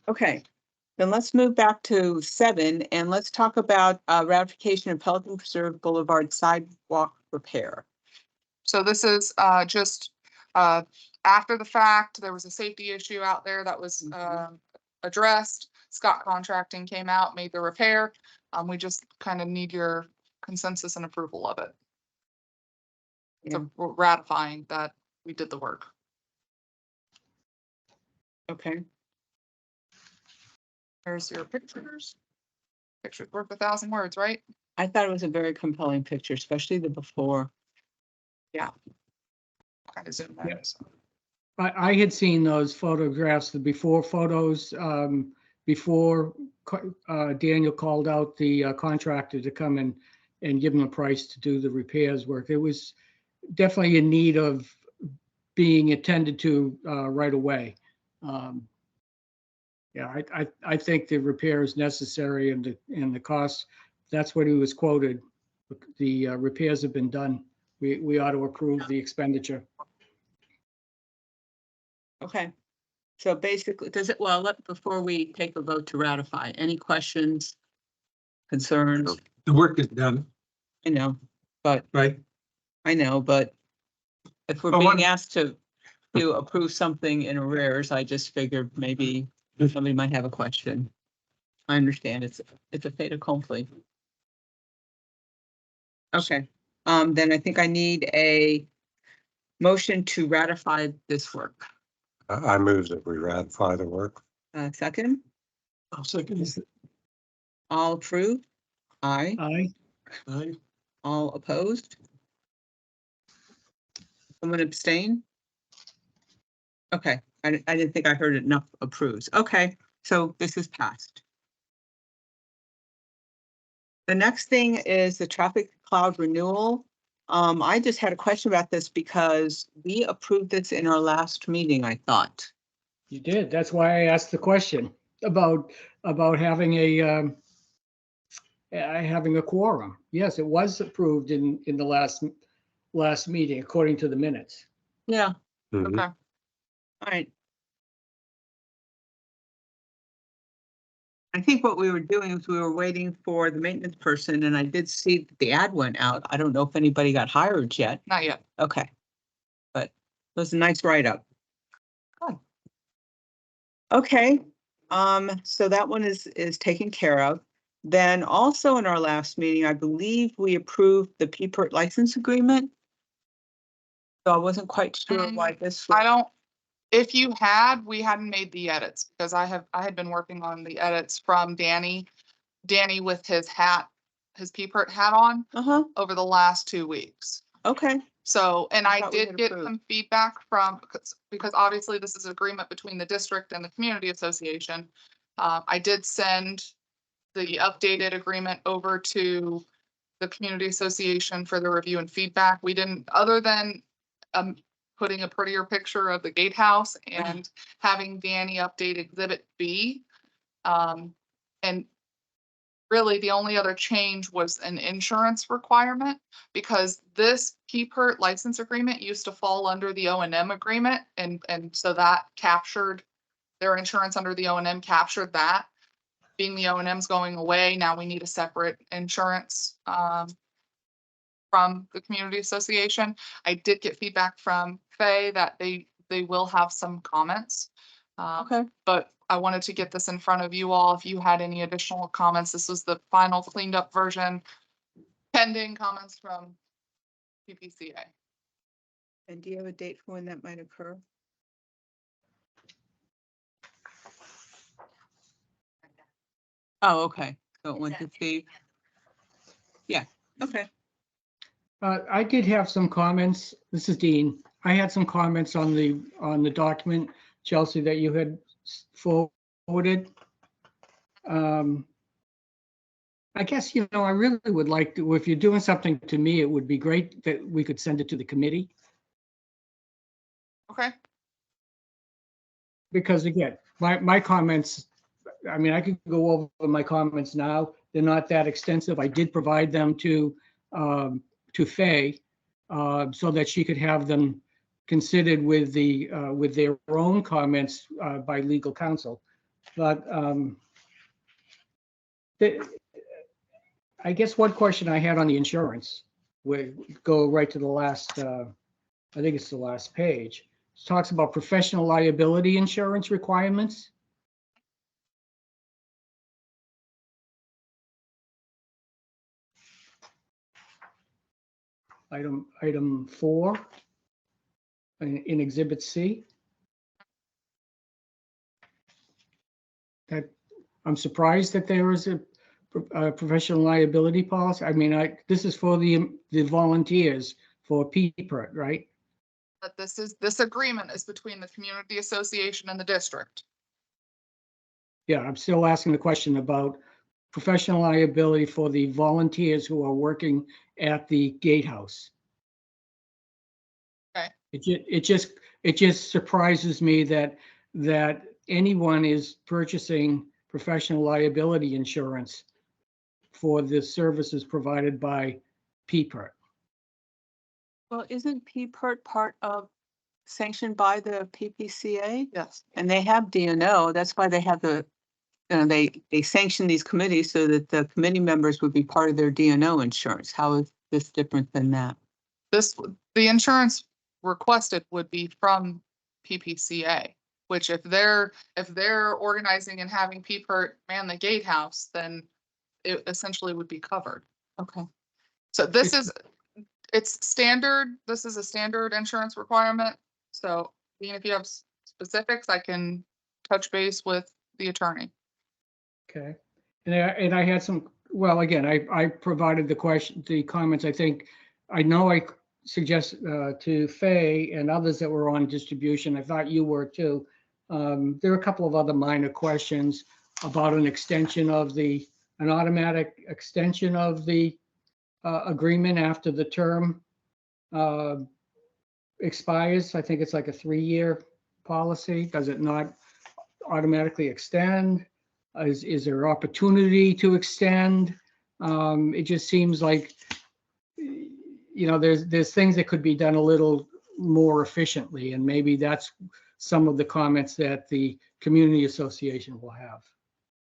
Okay, then let's move back to 7 and let's talk about ratification of Pelican Preserve Boulevard sidewalk repair.
So this is just after the fact, there was a safety issue out there that was addressed. Scott Contracting came out, made the repair. We just kind of need your consensus and approval of it. So we're ratifying that we did the work.
Okay.
Here's your pictures. Pictures worth 1,000 words, right?
I thought it was a very compelling picture, especially the before.
Kind of zoom
Yeah.
in. So.
I had seen those photographs, the before photos, before Daniel called out the contractor to come and give him a price to do the repairs work. It was definitely in need of being attended to right away. Yeah, I think the repair is necessary and the cost, that's what he was quoted. The repairs have been done. We ought to approve the expenditure.
Okay. So basically, before we take a vote to ratify, any questions, concerns?
the work is done,
I know, but
right?
if we're
Oh,
being asked to approve something in arrears, I just figured maybe somebody might have a question. I understand it's a fait accompli. Okay, then I think I need a motion to ratify this work.
I move that we ratify the work.
Second,
I'll second.
all approved? Aye.
Aye.
All opposed? Someone abstain? Okay, I didn't think I heard enough approves. Okay, so this is passed. The next thing is the traffic cloud renewal. I just had a question about this because we approved this in our last meeting, I thought.
You did. That's why I asked the question about having a quorum. Yes, it was approved in the last meeting, according to the minutes.
Yeah,
Mhm.
Okay.
all right. I think what we were doing was we were waiting for the maintenance person, and I did see that the ad went out. I don't know if anybody got hired yet.
Not yet.
Okay. But it was a nice write-up. Good. Okay, so that one is taken care of. Then also in our last meeting, I believe we approved the PPERT license agreement. So I wasn't quite sure why this.
I don't, if you had, we hadn't made the edits because I had been working on the edits from Danny with his PPERT hat on
Uh-huh,
over the last 2 weeks.
okay,
So, and
I
I
thought we
did
had
get
approved.
some feedback from, because obviously this is an agreement between the district and the community association. I did send the updated agreement over to the community association for the review and feedback. We didn't, other than putting a prettier picture of the gatehouse and having Danny update Exhibit B. And really the only other change was an insurance requirement because this PPERT license agreement used to fall under the O&M agreement. And so that captured their insurance under the O&M captured that. Being the O&M's going away, now we need a separate insurance from the community association. I did get feedback from Faye that they will have some comments.
okay.
But I wanted to get this in front of you all. If you had any additional comments, this was the final cleaned up version pending comments from PPCA.
And do you have a date for when that might occur? Oh, okay, so it went to Steve. Yeah, okay.
I did have some comments. This is Dean. I had some comments on the document, Chelsea, that you had forwarded. I guess, I really would like to, if you're doing something to me, it would be great that we could send it to the committee.
Okay.
Because again, my comments, I mean, I could go over my comments now. They're not that extensive. I did provide them to Faye so that she could have them considered with their own comments by legal counsel. But I guess one question I had on the insurance, we go right to the last, I think it's the last page. It talks about professional liability insurance requirements. Item 4 in Exhibit C. That I'm surprised that there is a professional liability policy. I mean, this is for the volunteers for PPERT, right?
But this agreement is between the community association and the district.
Yeah, I'm still asking the question about professional liability for the volunteers who are working at the gatehouse.
Okay.
It just surprises me that anyone is purchasing professional liability insurance for the services provided by PPERT.
Well, isn't PPERT part of sanctioned by the PPCA?
Yes.
And they have DNO, that's why they have they sanction these committees so that the committee members would be part of their DNO insurance. How is this different than that?
The insurance requested would be from PPCA, which if they're organizing and having PPERT man the gatehouse, then it essentially would be covered.
Okay.
So it's standard. This is a standard insurance requirement. So even if you have specifics, I can touch base with the attorney.
Okay. And I had some, well, again, I provided the comments, I think, I know I suggest to Faye and others that were on distribution, I thought you were too. There are a couple of other minor questions about an automatic extension of the agreement after the term expires. I think it's like a 3-year policy. Does it not automatically extend? Is there opportunity to extend? It just seems like, there's things that could be done a little more efficiently, and maybe that's some of the comments that the community association will have.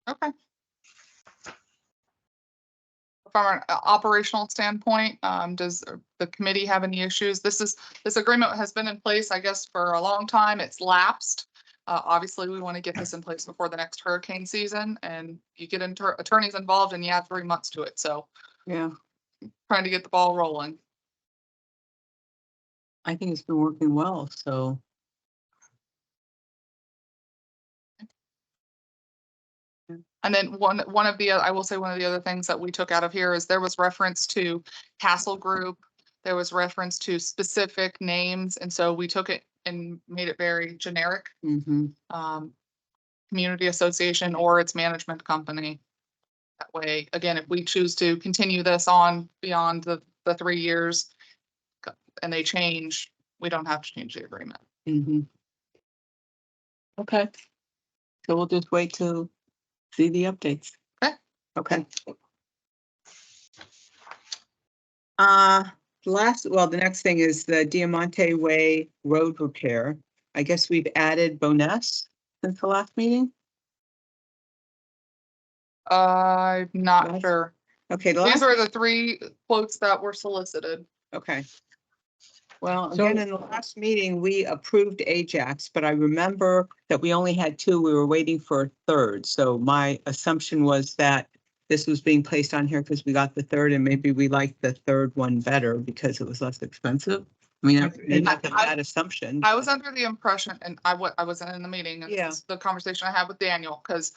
Okay. From an operational standpoint, does the committee have any issues? This agreement has been in place, I guess, for a long time. It's lapsed. Obviously, we want to get this in place before the next hurricane season, and you get attorneys involved and you add 3 months to it. So
Yeah,
trying to get the ball rolling.
I think it's been working well, so.
And then one of the other things that we took out of here is there was reference to Castle Group. There was reference to specific names. And so we took it and made it very generic. Community association or its management company. That way, again, if we choose to continue this on beyond the 3 years and they change, we don't have to change the agreement.
Okay. So we'll just wait to see the updates.
Okay.
Okay. The next thing is the Diamante Way road repair. I guess we've added Boness since the last meeting.
I'm not
Yes.
sure.
Okay,
These are the 3 quotes that were solicited.
okay. Well,
So-
again, in the last meeting, we approved Ajax, but I remember that we only had 2. We were waiting for a third. So my assumption was that this was being placed on here because we got the third and maybe we liked the third one better because it was less expensive. I mean,
And-
not a bad assumption.
I was under the impression, and I wasn't in the meeting, and
Yeah.
this is the conversation I had with Daniel, because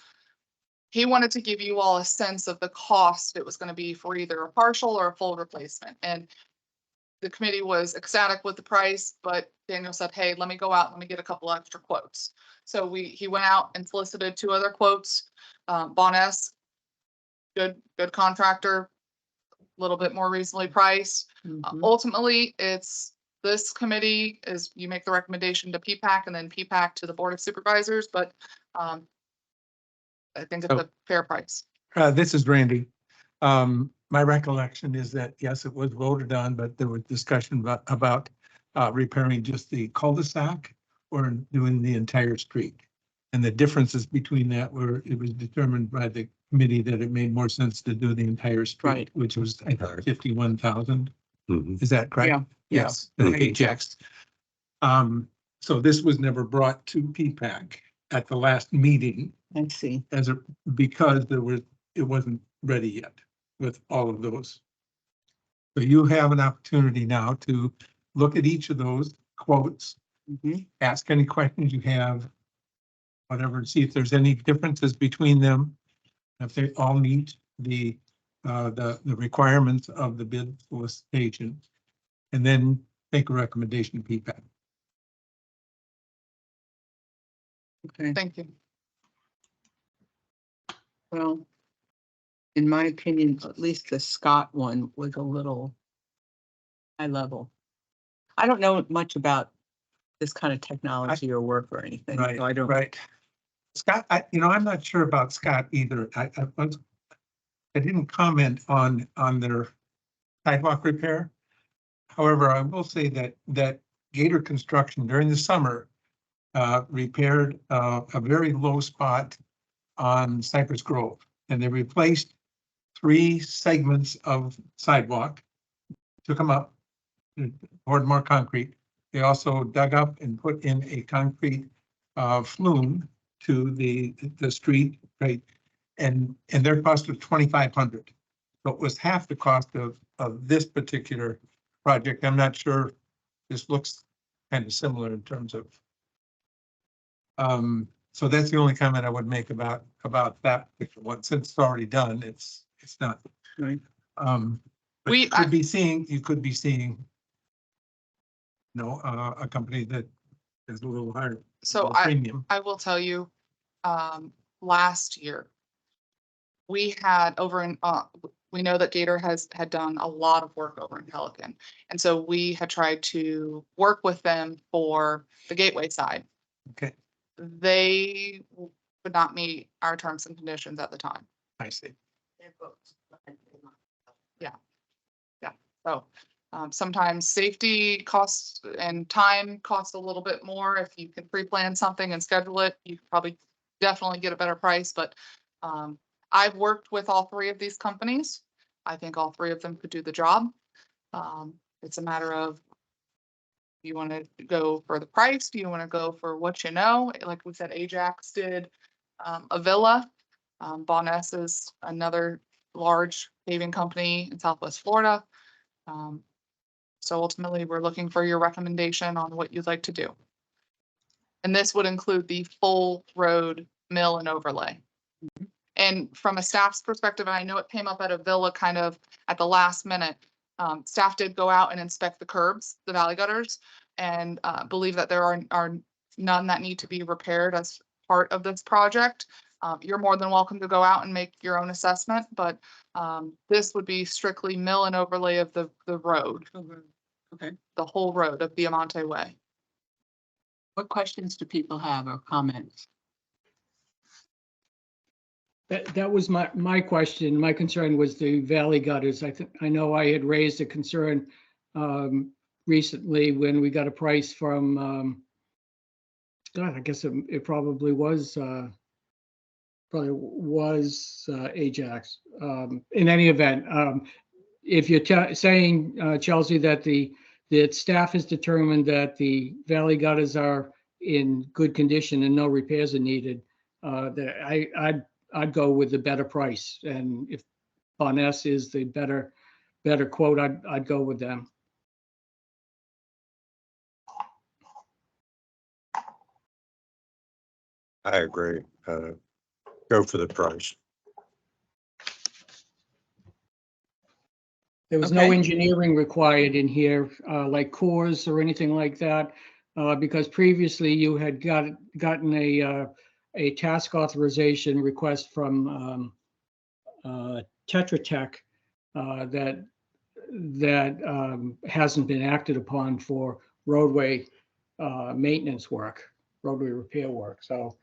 he wanted to give you all a sense of the cost it was going to be for either a partial or a full replacement. And the committee was ecstatic with the price, but Daniel said, hey, let me go out, let me get a couple extra quotes. So he went out and solicited 2 other quotes. Boness, good contractor, a little bit more reasonably priced. Ultimately, this committee you make the recommendation to PPAC and then PPAC to the Board of Supervisors, but I think it's a fair price.
This is Randy. My recollection is that, yes, it was voted on, but there was discussion about repairing just the cul-de-sac or doing the entire street. And the differences between that were, it was determined by the committee that it made more sense to do the entire street,
Right.
which was, I thought, 51,000.
Mhm.
Is that correct?
Yeah.
Yes, the
Mhm.
Ajax. So this was never brought to PPAC at the last meeting
I see.
because it wasn't ready yet with all of those. So you have an opportunity now to look at each of those quotes, ask any questions you have, whatever, and see if there's any differences between them. If they all meet the requirements of the bid solicitation, and then make a recommendation to PPAC.
Okay,
Thank you.
well, in my opinion, at least the Scott one was a little high level. I don't know much about this kind of technology or work or anything, so I don't.
Right. Scott, I'm not sure about Scott either. I didn't comment on their sidewalk repair. However, I will say that Gator Construction during the summer repaired a very low spot on Cypress Grove, and they replaced 3 segments of sidewalk, took them up, poured more concrete. They also dug up and put in a concrete flume to the street, right? And their cost was $2,500. So it was half the cost of this particular project. I'm not sure. This looks kind of similar in terms of So that's the only comment I would make about that particular one. Since it's already done, it's not.
Right.
But you could be seeing, a company that is a little higher.
So
Premium.
I will tell you, last year, we had over in, we know that Gator had done a lot of work over in Pelican. And so we had tried to work with them for the gateway side.
Okay,
They would not meet our terms and conditions at the time.
I see.
So sometimes safety costs and time costs a little bit more. If you can pre-plan something and schedule it, you probably definitely get a better price. But I've worked with all three of these companies. I think all three of them could do the job. It's a matter of, you want to go for the price? Do you want to go for what you know? Like we said, Ajax did a villa. Boness is another large paving company in Southwest Florida. So ultimately, we're looking for your recommendation on what you'd like to do. And this would include the full road mill and overlay. And from a staff's perspective, and I know it came up at a villa kind of at the last minute, staff did go out and inspect the curbs, the valley gutters, and believe that there are none that need to be repaired as part of this project. You're more than welcome to go out and make your own assessment, but this would be strictly mill and overlay of the road.
Okay.
The whole road of Diamante Way.
What questions do people have or comments?
That was my question. My concern was the valley gutters. I know I had raised a concern recently when we got a price from, God, I guess it probably was Ajax. In any event, if you're saying, Chelsea, that staff has determined that the valley gutters are in good condition and no repairs are needed, that I'd go with the better price. And if Boness is the better quote, I'd go with them.
I agree. Go for the price.
There was no
Okay.
engineering required in here, like cores or anything like that, because previously you had gotten a task authorization request from Tetra Tech that hasn't been acted upon for roadway maintenance work, roadway repair work. So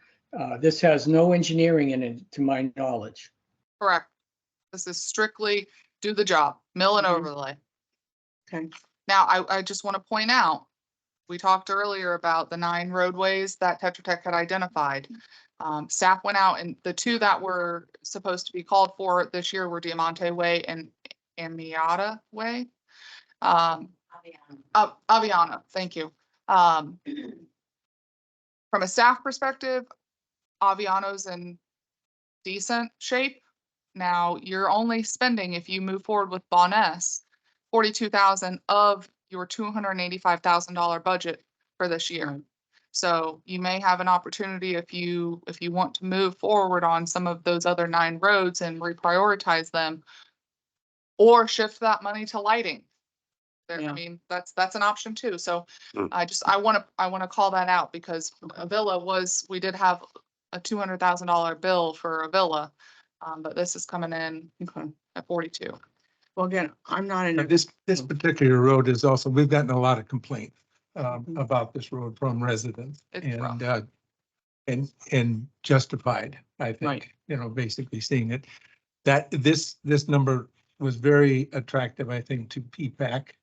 this has no engineering in it, to my knowledge.
Correct. This is strictly do the job, mill and
Mhm.
overlay.
Okay.
Now, I just want to point out, we talked earlier about the 9 roadways that Tetra Tech had identified. Staff went out, and the 2 that were supposed to be called for this year were Diamante Way and Amiata Way. Aviana, thank you. From a staff perspective, Aviano's in decent shape. Now, you're only spending, if you move forward with Boness, $42,000 of your $285,000 budget for this year. So you may have an opportunity if you want to move forward on some of those other 9 roads and reprioritize them, or shift that money to lighting.
Yeah.
I mean, that's an option too. So
Mm.
I want to call that out, because a villa we did have a $200,000 bill for a villa. But this is coming in at 42.
Well, again, I'm not in.
But this particular road is also, we've gotten a lot of complaints about this road from residents.
It's rough.
And justified, I
Right.
think, basically seeing it. That this number was very attractive, I think, to PPAC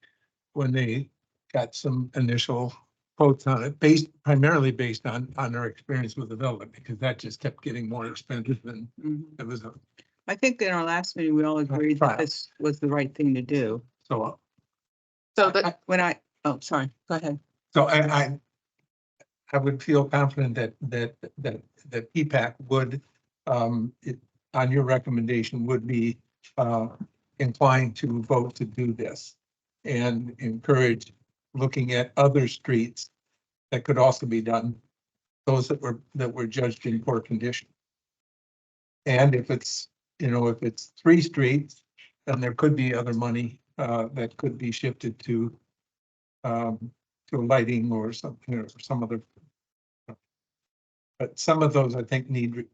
when they got some initial quotes on it, primarily based on their experience with the villa, because that just kept getting more expensive than it was.
I think in our last meeting, we all agreed that this was the right thing to do.
So
Oh, sorry, go ahead.
So I would feel confident that PPAC would, on your recommendation, would be inclined to vote to do this and encourage looking at other streets that could also be done those that were judged in poor condition. And if it's, if it's 3 streets, then there could be other money that could be shifted to lighting or something, or some other. But some of those I think need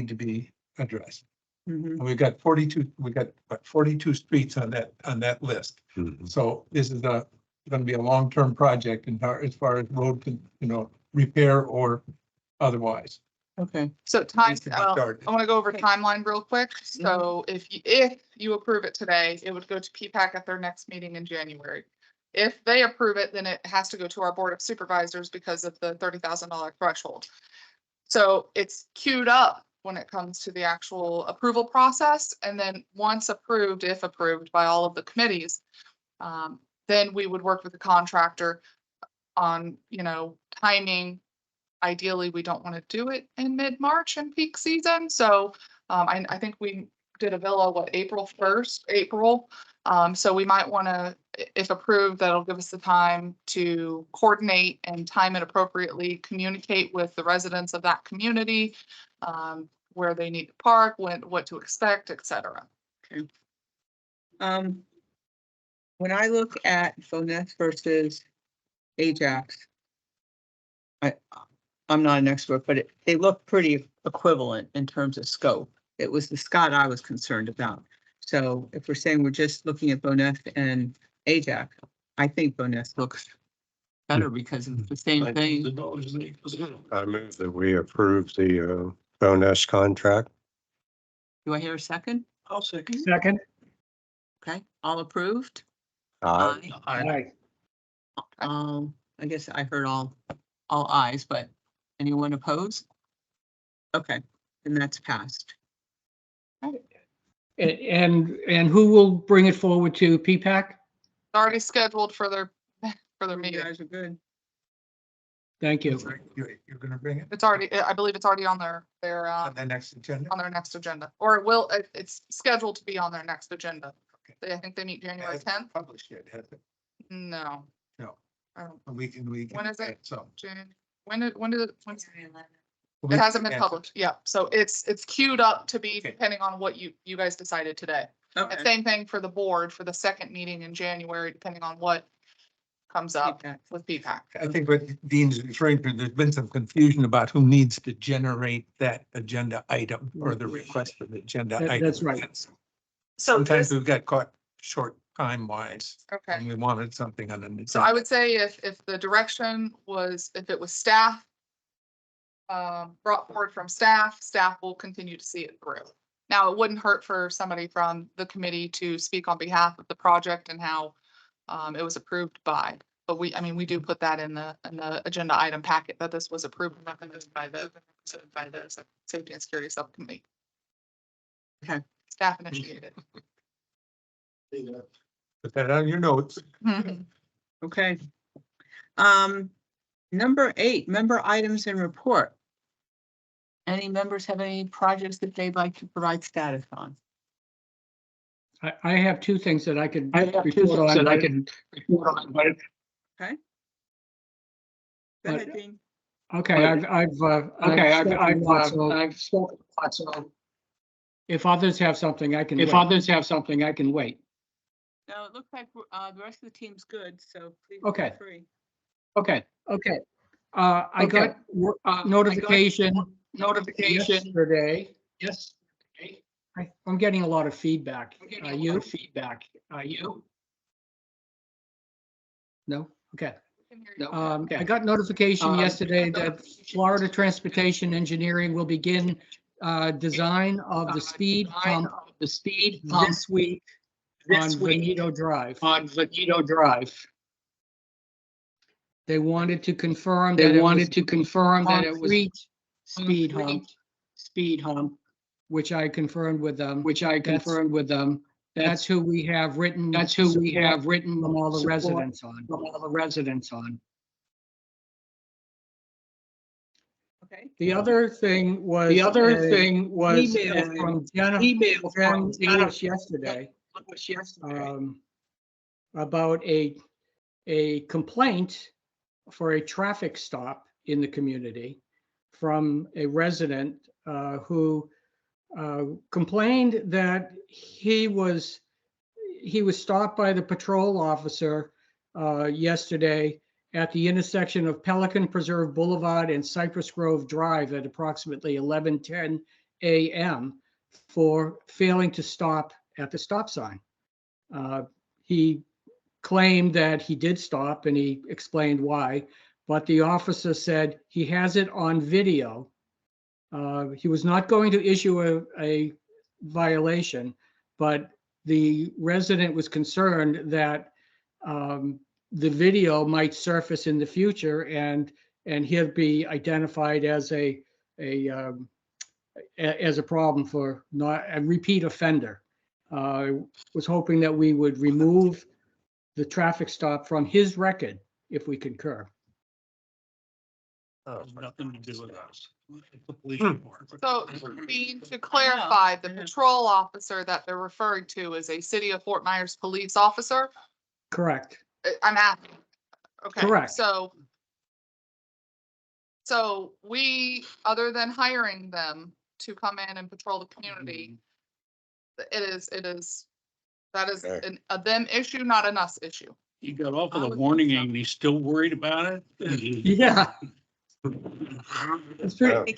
to be addressed.
Mhm.
And we've got 42, what, 42 streets on that list.
Mhm.
So this is going to be a long-term project as far as road, repair or otherwise.
Okay,
So time,
Needs to be started.
I want to go over timeline real quick. So if you approve it today, it would go to PPAC at their next meeting in January. If they approve it, then it has to go to our Board of Supervisors because of the $30,000 threshold. So it's queued up when it comes to the actual approval process. And then once approved, if approved by all of the committees, then we would work with the contractor on, timing. Ideally, we don't want to do it in mid-March and peak season. So I think we did a villa, April 1st, April. So we might want to, if approved, that'll give us the time to coordinate and time it appropriately, communicate with the residents of that community, where they need to park, what to expect, et cetera.
okay. When I look at Bonus versus Ajax, I'm not an expert, but they look pretty equivalent in terms of scope. It was the Scott I was concerned about. So if we're saying we're just looking at Bonus and Ajax, I think Bonus looks better because it's the same thing.
I move that we approve the bonus contract.
Do I hear a second?
I'll second.
Second?
Okay, all approved?
Aye.
Aye.
I guess I heard all ayes, but anyone opposed? Okay, and that's passed.
And who will bring it forward to PPAC?
Already scheduled for their
You
meeting.
guys are good.
Thank you.
You're going to bring it
It's already, I believe it's already on their
on the next agenda?
on their next agenda, or it's scheduled to be on their next agenda. I think they meet January 10th.
Published yet, has it?
No.
No.
I don't-
We can.
When is it?
So.
When did it?
we
It hasn't been
can-
published. Yeah, so it's queued up to be
Okay.
depending on what you guys decided today. And
Okay.
same thing for the board for the second meeting in January, depending on what comes up
PPAC.
with PPAC.
I think what Dean's referring to, there's been some confusion about who needs to generate that agenda item or the request for the agenda item.
That's right.
So
Sometimes
this,
we've got caught short time wise.
okay.
And we wanted something on an.
So I would say if the direction was, if it was staff, brought forward from staff will continue to see it through. Now, it wouldn't hurt for somebody from the committee to speak on behalf of the project and how it was approved by. But we do put that in the agenda item packet that this was approved and recommended by the Safety and Security Subcommittee.
Okay.
Staff initiated.
Put that on your notes.
Okay. Number 8, member items and report. Any members have any projects that they'd like to provide status on?
I have 2 things that I could
I have 2
report
things
on.
that I
but-
can report on, but. Okay. Go
But-
ahead, Dean.
Okay, I've
spoken lots of.
if others have something, I can
If
wait.
others have something, I can
wait.
No, it looks like the rest of the team's good, so please
Okay.
feel free.
Okay. I got notification yesterday.
Yes.
I'm getting a lot of feedback. You?
You?
No? Okay.
No.
I got notification yesterday
I got
that
notification
Florida
yesterday
Transportation Engineering will begin design of the speed
Design
hump
of the speed hump
this week on
this week
Veneto Drive.
on Veneto Drive.
They wanted to confirm that
They
it was
wanted to confirm that it was
concrete speed hump,
concrete speed hump,
which I confirmed with them.
which I confirmed with them.
That's who we have written.
That's who we have written
From all the
support
residents on.
From all the residents on. Okay.
The other thing was.
The other
a
thing was
Email
an
from Jennifer
email from
Lewis yesterday.
yesterday.
About a complaint for a traffic stop in the community from a resident who complained that he was stopped by the patrol officer yesterday at the intersection of Pelican Preserve Boulevard and Cypress Grove Drive at approximately 11:10 a.m. for failing to stop at the stop sign. He claimed that he did stop, and he explained why, but the officer said he has it on video. He was not going to issue a violation, but the resident was concerned that the video might surface in the future, and he'll be identified as a problem for not a repeat offender. Was hoping that we would remove the traffic stop from his record if we concur.
Nothing to do with us.
So to clarify, the patrol officer that they're referring to is a City of Fort Myers police officer.
Correct.
I'm asking. Okay.
Correct.
So we, other than hiring them to come in and patrol the community, that is a them issue, not an us issue.
He got off of the warning and he's still worried about it.
Yeah.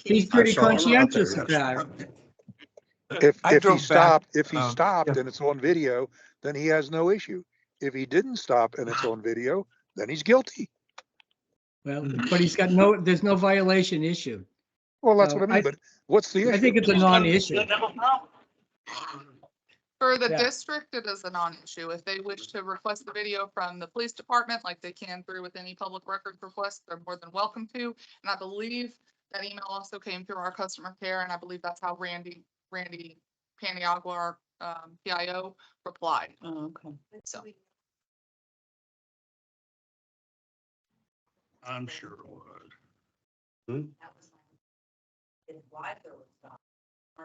He's pretty conscientious of that.
If
I
he
drove
stopped,
back,
if he stopped and it's on video, then he has no issue. If he didn't stop and it's on video, then he's guilty.
Well, but there's no violation issued.
Well, that's
So
what I mean, but what's the issue?
I think it's a non-issue.
For the
Yeah.
district, it is a non-issue. If they wish to request the video from the police department, like they can through with any public record request, they're more than welcome to. And I believe that email also came through our customer care, and I believe that's how Randy Paniagua, our PIO, replied.
Oh, okay.
So
I'm sure it would.
That was why there was stop.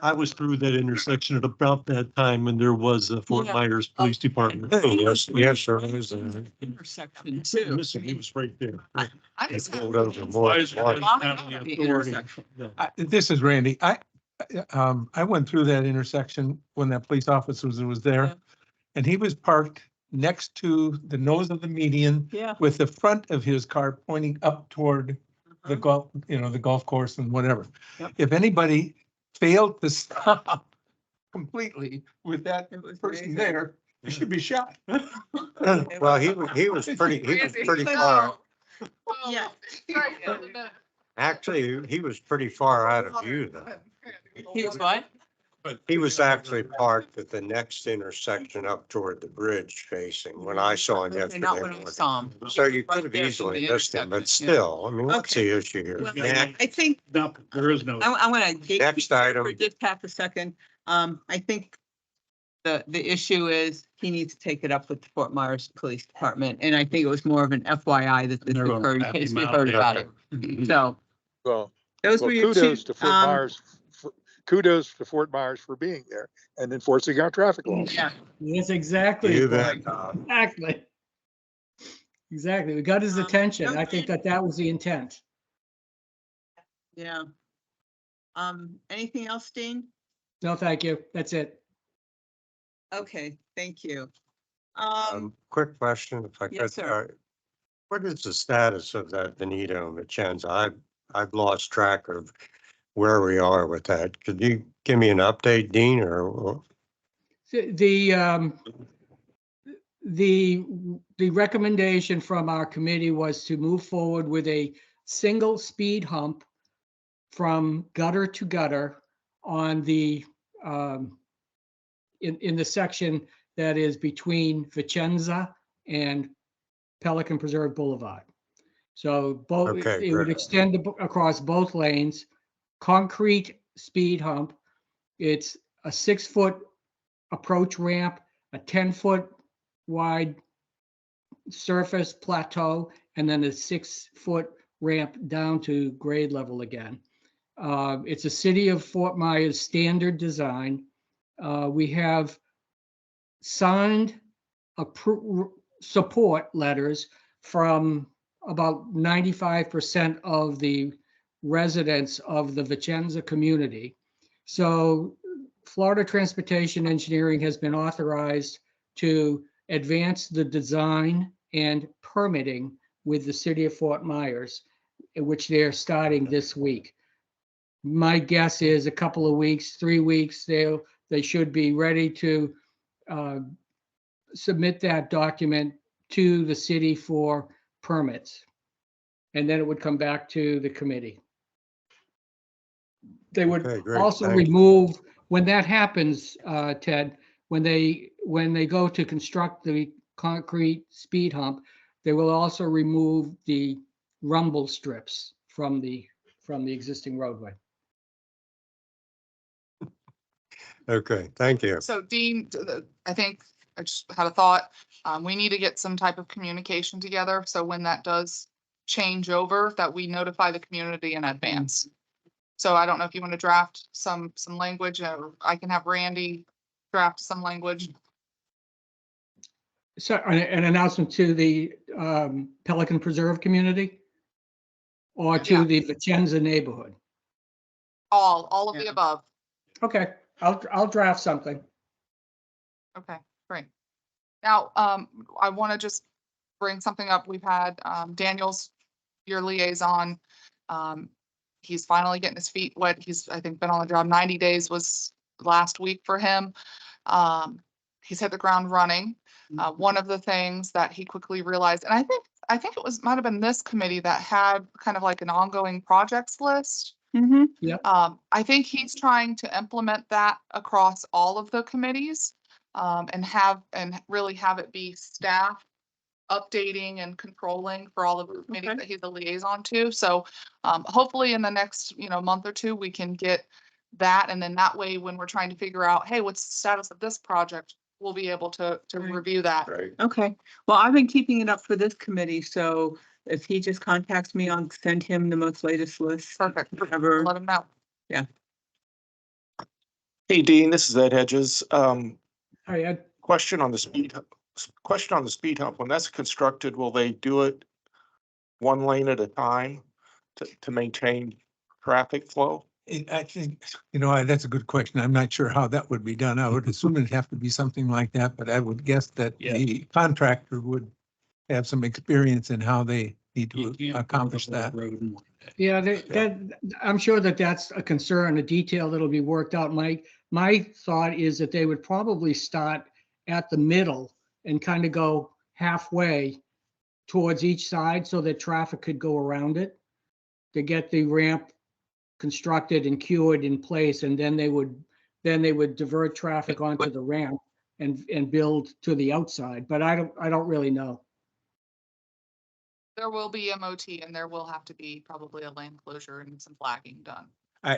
I was through that intersection at about that time and there was a Fort
Yeah.
Myers Police Department.
Yes, yes, there is.
Intersection too.
Listen, he was right there.
I
He
just
pulled
have,
over more.
Why is it
than once.
not having the
The
authority?
intersection.
This is Randy. I went through that intersection when that police officer was
Yeah.
there. And he was parked next to the nose of the median
Yeah.
with the front of his car pointing up toward the golf course and whatever.
Yep.
If anybody failed to stop completely with that
It was
person
amazing.
there, he should be shot.
Well, he was pretty far,
Yeah.
actually, he was pretty far out of view though.
He was what?
He was actually parked at the next intersection up toward the bridge facing when I saw him
Okay,
yesterday.
not when I
morning.
saw him.
So you
Right
could have
there from
easily
the
missed him, but
intersection, yeah.
still, I mean, what's the issue here?
Well,
Next-
I think
No, there is no.
I want to.
Next item.
For just half a second. I think the issue is he needs to take it up with the Fort Myers Police Department. And I think it was more of an FYI that this
They're gonna
occurred in
tap
case
him
we
out.
heard about it. So
Well,
those were your two.
kudos to Fort Myers. Kudos to Fort Myers for being there and enforcing our traffic laws.
Yeah.
Yes, exactly.
You bet, Tom.
Exactly. Exactly. We got his attention. I think that was the intent.
Yeah. Anything else, Dean?
No, thank you. That's it.
Okay, thank you.
Quick question, if I could.
Yes, sir.
What is the status of that Benito Vicenza? I've lost track of where we are with that. Could you give me an update, Dean, or?
The recommendation from our committee was to move forward with a single speed hump from gutter to gutter on the in the section that is between Vicenza and Pelican Preserve Boulevard. So both,
Okay,
it would
great.
extend across both lanes, concrete speed hump. It's a 6-foot approach ramp, a 10-foot wide surface plateau, and then a 6-foot ramp down to grade level again. It's a City of Fort Myers standard design. We have signed support letters from about 95% of the residents of the Vicenza community. So Florida Transportation Engineering has been authorized to advance the design and permitting with the city of Fort Myers, which they're starting this week. My guess is a couple of weeks, 3 weeks, they should be ready to submit that document to the city for permits. And then it would come back to the committee. They would
Okay, great.
also
Thank you.
remove, when that happens, Ted, when they go to construct the concrete speed hump, they will also remove the rumble strips from the existing roadway.
Okay, thank you.
So Dean, I think I just had a thought. We need to get some type of communication together. So when that does change over, that we notify the community in advance. So I don't know if you want to draft some language, or I can have Randy draft some language.
So an announcement to the Pelican Preserve community or to
Yeah.
the Vicenza neighborhood?
All of the
Yeah.
above.
Okay, I'll draft something.
Okay, great. Now, I want to just bring something up. We've had, Daniel's your liaison. He's finally getting his feet wet. He's, I think, been on the job 90 days was last week for him. He's hit the ground running. One of the things that he quickly realized, and I think it might have been this committee that had kind of like an ongoing projects list.
Mm-hmm.
I think he's trying to implement that across all of the committees, and really have it be staff updating and controlling for all of the committees
Okay.
that he's a liaison to. So hopefully in the next, month or two, we can get that. And then that way, when we're trying to figure out, hey, what's the status of this project, we'll be able to
Right.
review that.
Right.
Okay, well, I've been keeping it up for this committee, so if he just contacts me, I'll send him the most latest list.
Perfect.
Whatever.
Let him know.
Hey, Dean, this is Ed Hedges.
Hi, Ed.
Question on the speed hump. When that's constructed, will they do it one lane at a time to maintain traffic flow?
I think, that's a good question. I'm not sure how that would be done. I would assume it'd have to be something like that, but I would guess that
Yeah.
the contractor would have some experience in how they need
You
to
can't
accomplish
build a
that.
road in one day.
Yeah, I'm sure that's a concern, a detail that'll be worked out. My thought is that they would probably start at the middle and kind of go halfway towards each side so that traffic could go around it to get the ramp constructed and cured in place, and then they would divert traffic onto the ramp and build to the outside. But I don't really know.
There will be MOT, and there will have to be probably a lane closure and some flagging done.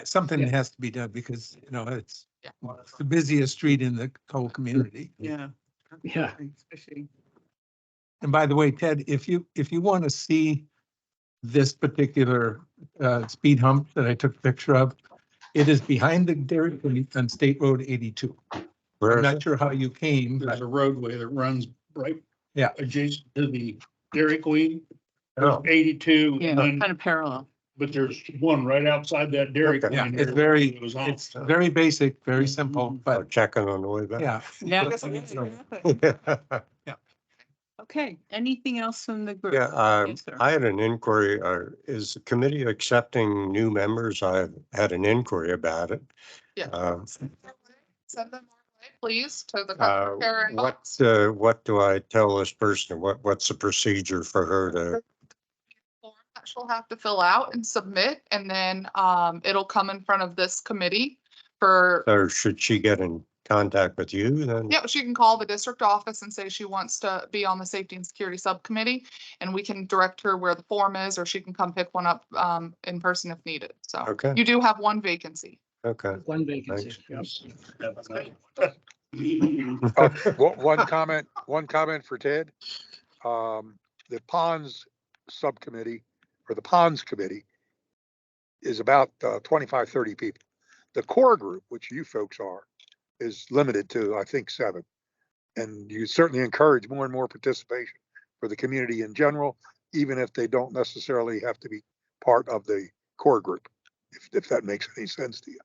Something
Yeah.
has to be done because, it's
Yeah.
it's the busiest street in the whole community.
Yeah.
Yeah.
Especially.
And by the way, Ted, if you want to see this particular speed hump that I took a picture of, it is behind the Dairy Queen on State Road 82.
Where
I'm
is
not
it?
sure how you came,
There's
but
a roadway that runs right.
Yeah.
Adjacent to the Dairy Queen,
Oh,
82,
Yeah,
and then,
kind of parallel.
but there's one right outside that Dairy
Okay.
Queen.
yeah,
there
it's very,
that goes on.
it's very basic, very simple,
I'll
but
check on the way back.
yeah.
Yeah. Okay, anything else from the group?
Yeah,
Yes, sir.
I had an inquiry, is the committee accepting new members? I had an inquiry about it.
Yeah.
Uh,
Send them our way, please, to the customer care inbox.
What do I tell this person? What's the procedure for her to?
Form that she'll have to fill out and submit, and then it'll come in front of this committee for,
Or should she get in contact with you then?
yeah, she can call the district office and say she wants to be on the safety and security subcommittee, and we can direct her where the form is, or she can come pick one up in person if needed. So
Okay.
you do have one vacancy.
Okay.
One vacancy.
Thanks.
Yep.
One comment for Ted. The ponds subcommittee or the ponds committee is about 25, 30 people. The core group, which you folks are, is limited to, I think, 7. And you certainly encourage more and more participation for the community in general, even if they don't necessarily have to be part of the core group, if that makes any sense to you.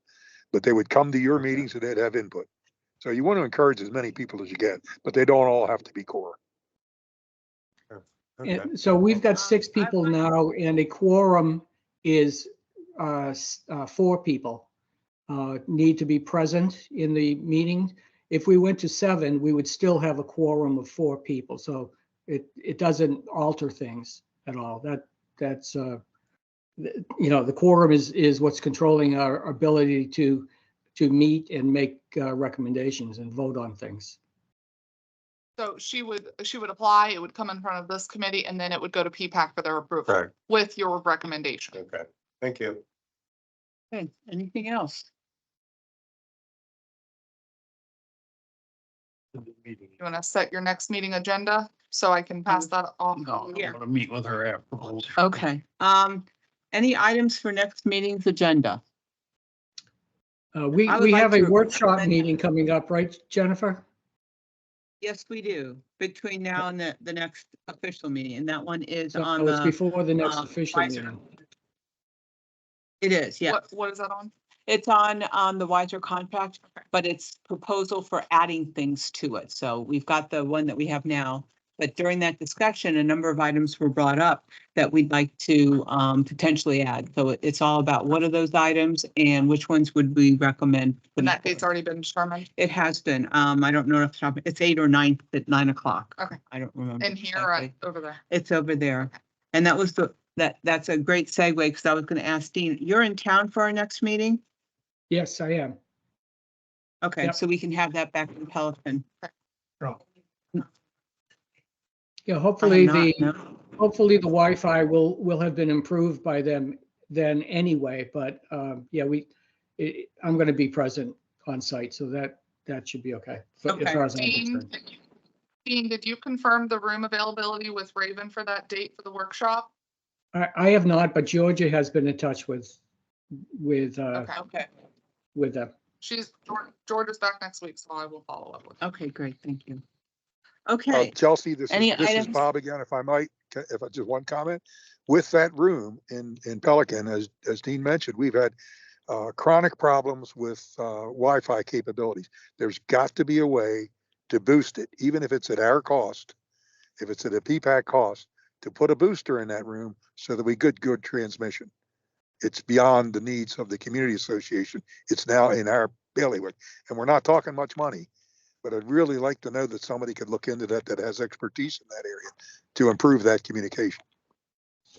But they would come to your meetings and they'd have input. So you want to encourage as many people as you can, but they don't all have to be core.
Okay.
And so we've got 6 people now, and a quorum is 4 people need to be present in the meeting. If we went to 7, we would still have a quorum of 4 people. So it doesn't alter things at all. That's the quorum is what's controlling our ability to meet and make recommendations and vote on things.
So she would apply, it would come in front of this committee, and then it would go to PPAC for their approval
Correct.
with your recommendation.
Okay, thank you.
Okay, anything else?
You want to set your next meeting agenda so I can pass that off?
No, I
Yeah.
want to meet with her afterwards.
Okay, any items for next meeting's agenda?
We
I would like
have a
to
workshop
recommend-
meeting coming up, right, Jennifer?
Yes, we do, between now and the next official meeting, and that one is
So
on
it's
the,
before the next official
Wiser.
meeting.
it is, yeah.
What is that on?
It's on the Wiser contract, but it's proposal for adding things to it. So we've got the one that we have now. But during that discussion, a number of items were brought up that we'd like to potentially add. So it's all about what are those items and which ones would we recommend?
And that date's already been determined
It has been, I don't know if it's 8 or 9 at 9 o'clock.
Okay.
I don't remember.
in here or
exactly.
over there.
It's over there. And that was that's a great segue because I was going to ask Dean, you're in town for our next meeting?
Yes, I am.
Okay,
Yep.
so we can have that back in Pelican.
Yeah,
I
hopefully
am not, no.
hopefully the Wi-Fi will have been improved by then anyway, but yeah, I'm going to be present on site, so that should be okay. As
Okay.
far as I'm
Dean,
concerned.
Dean, did you confirm the room availability with Raven for that date for the workshop?
I have not, but Georgia has been in touch with
Okay.
Okay,
them.
Georgia's back next week, so I will follow up with her.
okay, great, thank you. Okay,
Chelsea, this
Any
is
items?
Bob again, if I might, if I just one comment. With that room in Pelican, as Dean mentioned, we've had chronic problems with Wi-Fi capabilities. There's got to be a way to boost it, even if it's at our cost, if it's at a PPAC cost, to put a booster in that room so that we get good transmission. It's beyond the needs of the community association. It's now in our bailiwick, and we're not talking much money. But I'd really like to know that somebody could look into that has expertise in that area to improve that communication.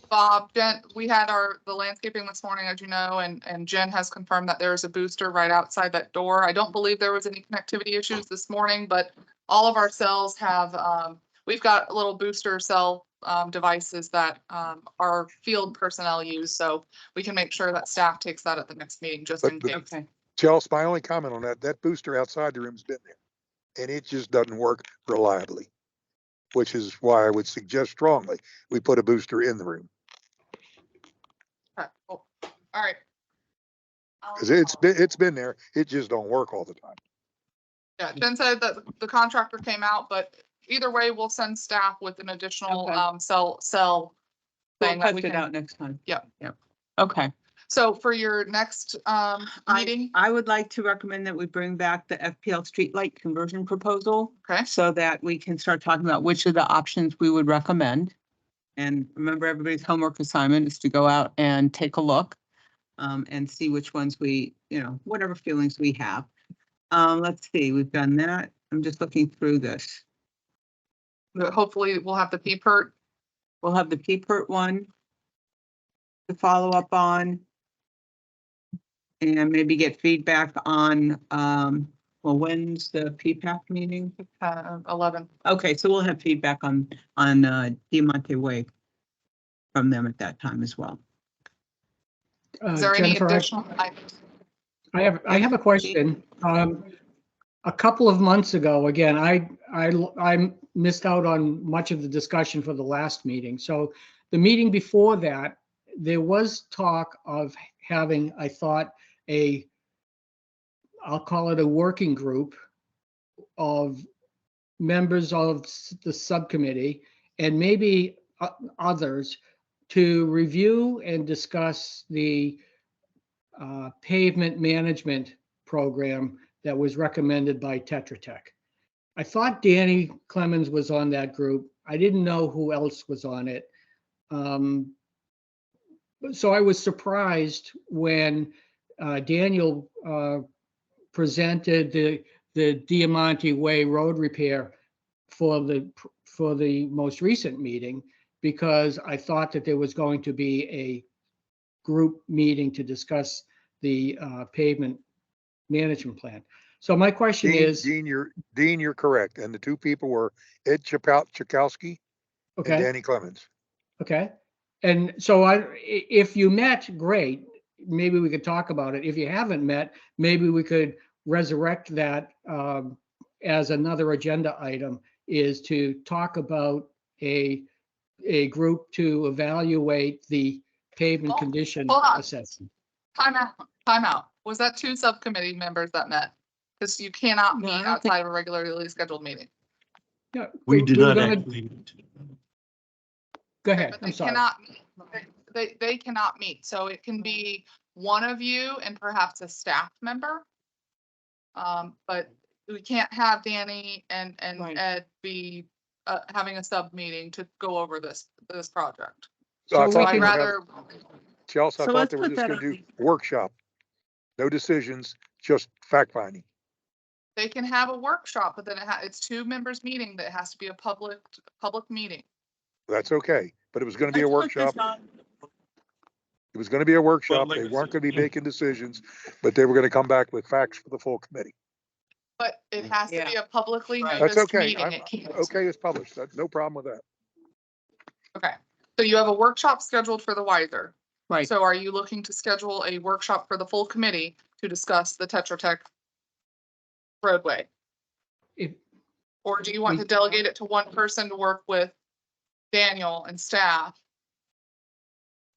Bob, Jen, we had the landscaping this morning, as you know, and Jen has confirmed that there is a booster right outside that door. I don't believe there was any connectivity issues this morning, but all of our cells have, we've got little booster cell devices that our field personnel use, so we can make sure that staff takes that at the next meeting, just in case.
okay,
Chelsea, my only comment on that booster outside the room's been there, and it just doesn't work reliably, which is why I would suggest strongly we put a booster in the room.
Okay, cool. All right.
Because it's been there, it just don't work all the time.
Yeah, Jen said that the contractor came out, but either way, we'll send staff with an additional
Okay.
cell
we'll
thing that
test
we
it
can.
out next time.
Yep.
Yep, okay.
So for your next meeting,
I would like to recommend that we bring back the FPL streetlight conversion proposal
okay,
so that we can start talking about which of the options we would recommend. And remember, everybody's homework assignment is to go out and take a look and see which ones we, whatever feelings we have. Let's see, we've done that. I'm just looking through this.
hopefully we'll have the PPERT.
We'll have the PPERT one to follow up on. And maybe get feedback on, when's the PPAC meeting?
11.
Okay, so we'll have feedback on Diamante Way from them at that time as well.
Is there any
Jennifer,
additional items?
I have a question. A couple of months ago, again, I missed out on much of the discussion for the last meeting. So the meeting before that, there was talk of having, I thought, I'll call it a working group of members of the subcommittee and maybe others to review and discuss the pavement management program that was recommended by Tetra Tech. I thought Danny Clemens was on that group. I didn't know who else was on it. So I was surprised when Daniel presented the Diamante Way road repair for the most recent meeting, because I thought that there was going to be a group meeting to discuss the pavement management plan. So my question is,
Dean, you're correct. And the two people were Ed Chakowski and
okay,
Danny Clemens.
okay. And so if you met, great, maybe we could talk about it. If you haven't met, maybe we could resurrect that as another agenda item, is to talk about a group to evaluate the pavement condition
Hold on.
assessment.
Time out. Was that 2 subcommittee members that met? Because you cannot
No, I
meet
don't think-
outside of a regularly scheduled meeting.
Yeah,
We did
we're
not
gonna-
actually meet.
Go
Okay,
ahead,
but
I'm
they
sorry.
cannot, they cannot meet. So it can be one of you and perhaps a staff member. But we can't have Danny and
Right.
Ed be having a sub meeting to go over this project.
So I
So
So
we
thought
I'd
they
can-
were having,
rather,
Chelsea, I
So
thought
let's
they were
put
just
that
gonna
on
do a workshop. No decisions, just fact finding.
they can have a workshop, but then it's 2 members meeting that has to be a public meeting.
That's okay, but it was gonna be a
Let's put this
workshop.
on-
It was gonna be a workshop.
like
They
I
weren't
said,
gonna be making decisions, but they were gonna come back with facts for the full committee.
But it has to be a publicly
Right.
That's
noticed
okay.
meeting.
I'm
It can't.
okay. It's published. No problem with that.
Okay, so you have a workshop scheduled for the Wiser.
Right.
So are you looking to schedule a workshop for the full committee to discuss the Tetra Tech roadway?
If,
Or do you want to delegate it to one person to work with Daniel and staff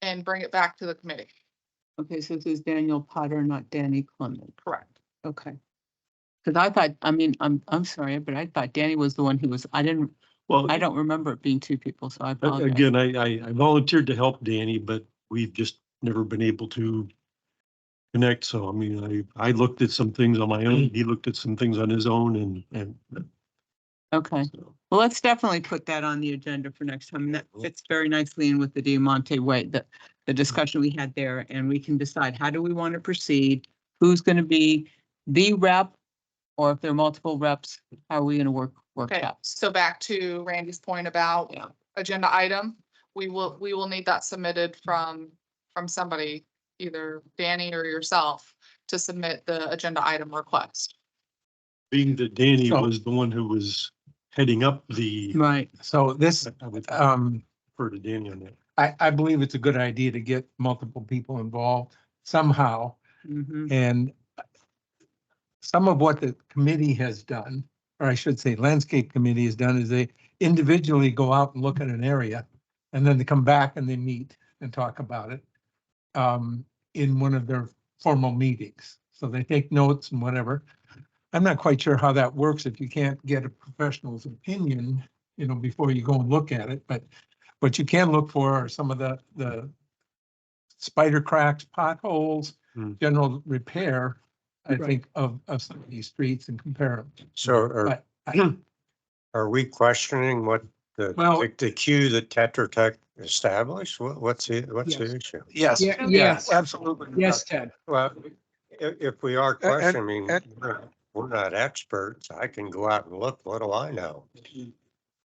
and bring it back to the committee?
Okay, so this is Daniel Potter, not Danny Clemens.
Correct.
Okay. Because I thought, I mean, I'm sorry, but I thought Danny was the one who was, I
Well,
don't remember it being 2 people, so I apologize.
again, I volunteered to help Danny, but we've just never been able to connect. So, I mean, I looked at some things on my own. He looked at some things on his own and
Okay,
so.
well, let's definitely put that on the agenda for next time. That fits very nicely in with the Diamante Way, the discussion we had there, and we can decide how do we want to proceed? Who's going to be the rep? Or if there are multiple reps, how are we going to work
Okay,
that?
so back to Randy's point about
Yeah.
agenda item, we will need that submitted from somebody, either Danny or yourself, to submit the agenda item request.
Being that Danny
So-
was the one who was heading up the,
Right.
So this,
I would
for
refer to Danny on that.
I believe it's a good idea to get multiple people involved somehow.
Mhm.
And some of what the committee has done, or I should say landscape committee has done, is they individually go out and look at an area. And then they come back and they meet and talk about it in one of their formal meetings. So they take notes and whatever. I'm not quite sure how that works if you can't get a professional's opinion, before you go and look at it, but what you can look for are some of the spider cracks, potholes,
Hmm.
general repair, I
Right.
think, of some of these streets and compare them.
So
But I-
are we questioning what
Well-
the queue that Tetra Tech established? What's the
Yes.
issue?
yes,
Yeah,
yeah,
yes.
absolutely.
yes, Ted.
Well, if we are
And-
questioning,
and-
we're not experts. I can go out and look. What do I know?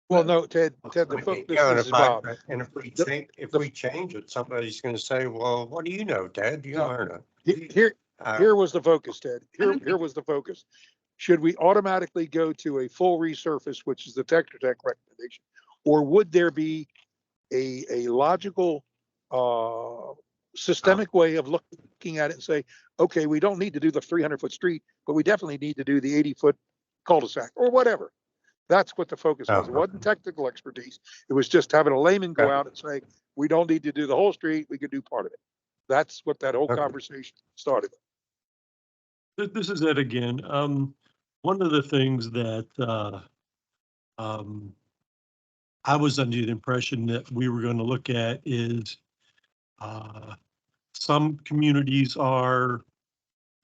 Well, no, Ted, the
You know,
focus
and
is about,
if we change it, somebody's gonna say, well, what do you know, Ted? You
No.
learn it.
here
Uh,
here was the focus, Ted. Here was the focus. Should we automatically go to a full resurface, which is the Tetra Tech recommendation? Or would there be a logical, systemic way of looking at it and say, okay, we don't need to do the 300-foot street, but we definitely need to do the 80-foot cul-de-sac or whatever. That's what the focus was. It wasn't technical expertise. It was just having a layman go
Okay.
out and say, we don't need to do the whole street. We could do part of it. That's what that whole
Okay.
conversation started.
This is it again. One of the things that I was under the impression that we were going to look at is some communities are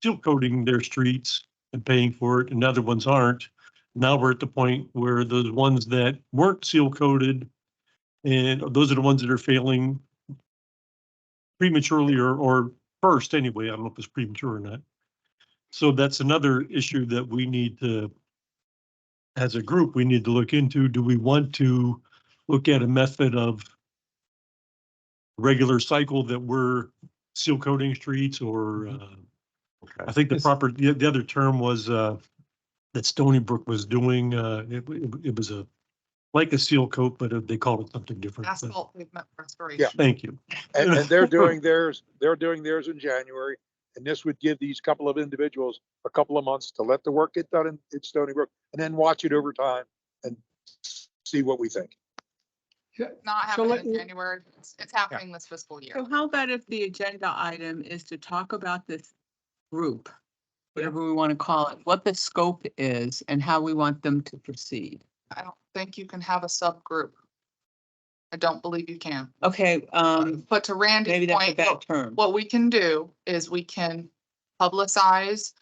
seal coating their streets and paying for it, and other ones aren't. Now we're at the point where those ones that weren't seal coated, and those are the ones that are failing prematurely or first anyway. I don't know if it's premature or not. So that's another issue that we need to, as a group, we need to look into. Do we want to look at a method of regular cycle that we're seal coating streets, or I think the other term was that Stony Brook was doing, it was like a seal coat, but they called it something different.
Asphalt pavement restoration.
Thank you.
And they're doing theirs in January. And this would give these couple of individuals a couple of months to let the work get done in Stony Brook and then watch it over time and see what we think.
Not happening in January. It's happening this fiscal year.
So how about if the agenda item is to talk about this group, whatever we want to call it, what the scope is and how we want them to proceed?
I don't think you can have a subgroup. I don't believe you can.
Okay,
But to Randy's
maybe that's a
point,
bad term.
what we can do is we can publicize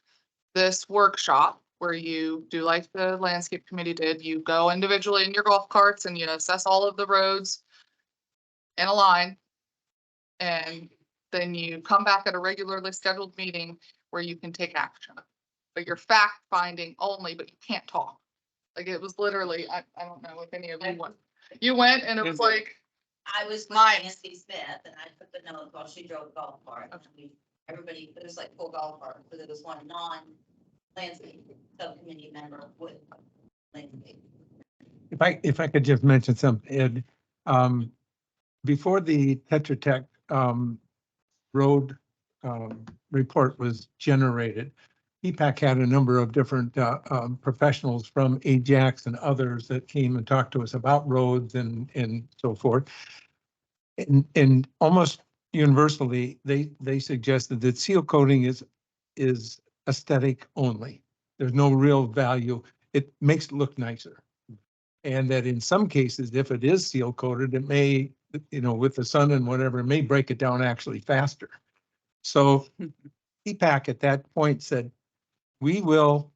this workshop where you do like the landscape committee did. You go individually in your golf carts and you assess all of the roads in a line. And then you come back at a regularly scheduled meeting where you can take action. But you're fact finding only, but you can't talk. Like it was literally, I don't know if any of you went. You went and it was like,
I was with
Nice.
Nancy Smith and I took the note while she drove golf cart. Everybody, it was like full golf cart, because there was one non-landscape subcommittee member with landscape.
If I could just mention something, Ed, before the Tetra Tech road report was generated, EPAC had a number of different professionals from Ajax and others that came and talked to us about roads and so forth. And almost universally, they suggested that seal coating is aesthetic only. There's no real value. It makes it look nicer. And that in some cases, if it is seal coated, it may, with the sun and whatever, it may break it down actually faster. So EPAC at that point said, we will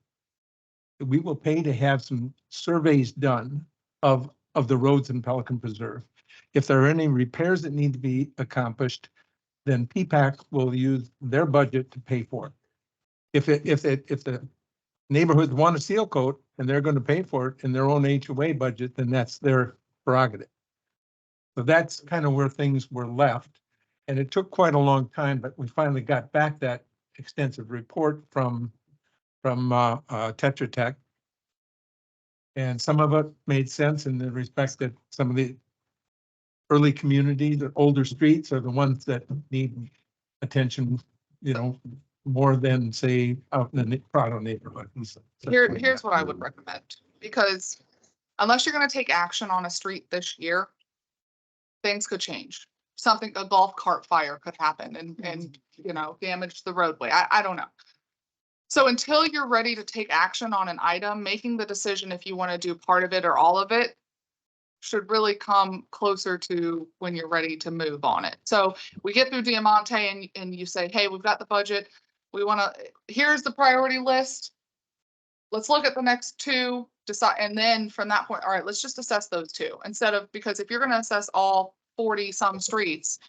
pay to have some surveys done of the roads in Pelican Preserve. If there are any repairs that need to be accomplished, then PPAC will use their budget to pay for it. If the neighborhoods want a seal coat and they're going to pay for it in their own HOA budget, then that's their prerogative. So that's kind of where things were left. And it took quite a long time, but we finally got back that extensive report from Tetra Tech. And some of it made sense in the respect that some of the early communities, the older streets are the ones that need attention, more than say out in the Prado neighborhood.
here's what I would recommend, because unless you're gonna take action on a street this year, things could change. A golf cart fire could happen and damage the roadway. I don't know. So until you're ready to take action on an item, making the decision if you want to do part of it or all of it should really come closer to when you're ready to move on it. So we get through Diamante and you say, hey, we've got the budget. Here's the priority list. Let's look at the next two, decide, and then from that point, all right, let's just assess those two because if you're going to assess all 40 some streets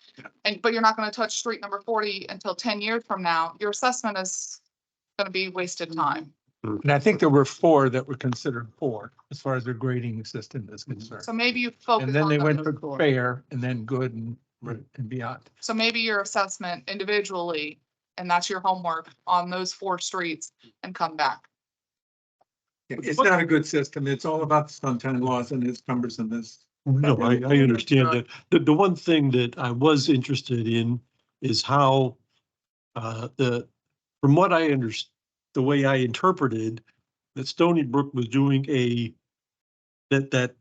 but you're not going to touch street number 40 until 10 years from now, your assessment is going to be wasted time.
And I think there were 4 that were considered poor as far as their grading system is concerned.
So maybe you focus
And then
on
they went
those.
for fair and then good and beyond.
So maybe your assessment individually, and that's your homework on those 4 streets, and come back.
It's not a good system. It's all about the sunshine laws and its cumbersomeness.
No, I understand that. The one thing that I was interested in is how from what I understand, the way I interpreted that Stony Brook was doing that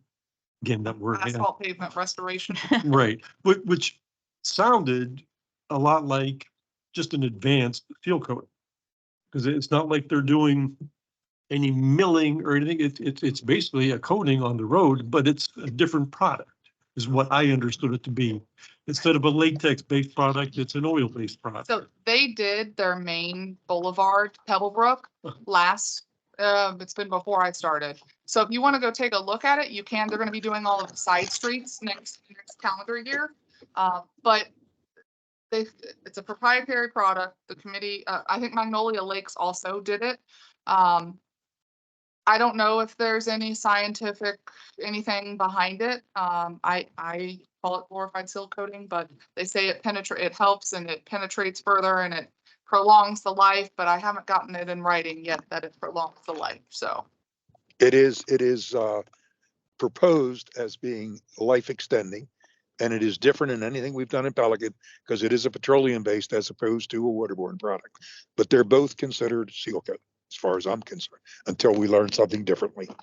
word.
Asphalt pavement restoration.
Right, which sounded a lot like just an advanced seal coat. Because it's not like they're doing any milling or anything. It's basically a coating on the road, but it's a different product, is what I understood it to be. Instead of a latex-based product, it's an oil-based product.
So they did their main boulevard, Pebblebrook, last, it's been before I started. So if you want to go take a look at it, you can. They're going to be doing all of the side streets next calendar year. But it's a proprietary product. The committee, I think Magnolia Lakes also did it. I don't know if there's any scientific, anything behind it. I call it glorified seal coating, but they say it helps and it penetrates further and it prolongs the life, but I haven't gotten it in writing yet that it prolongs the life, so.
It is proposed as being life extending, and it is different than anything we've done in Pelican because it is a petroleum based as opposed to a waterborne product. But they're both considered seal coat as far as I'm concerned, until we learn something differently.
All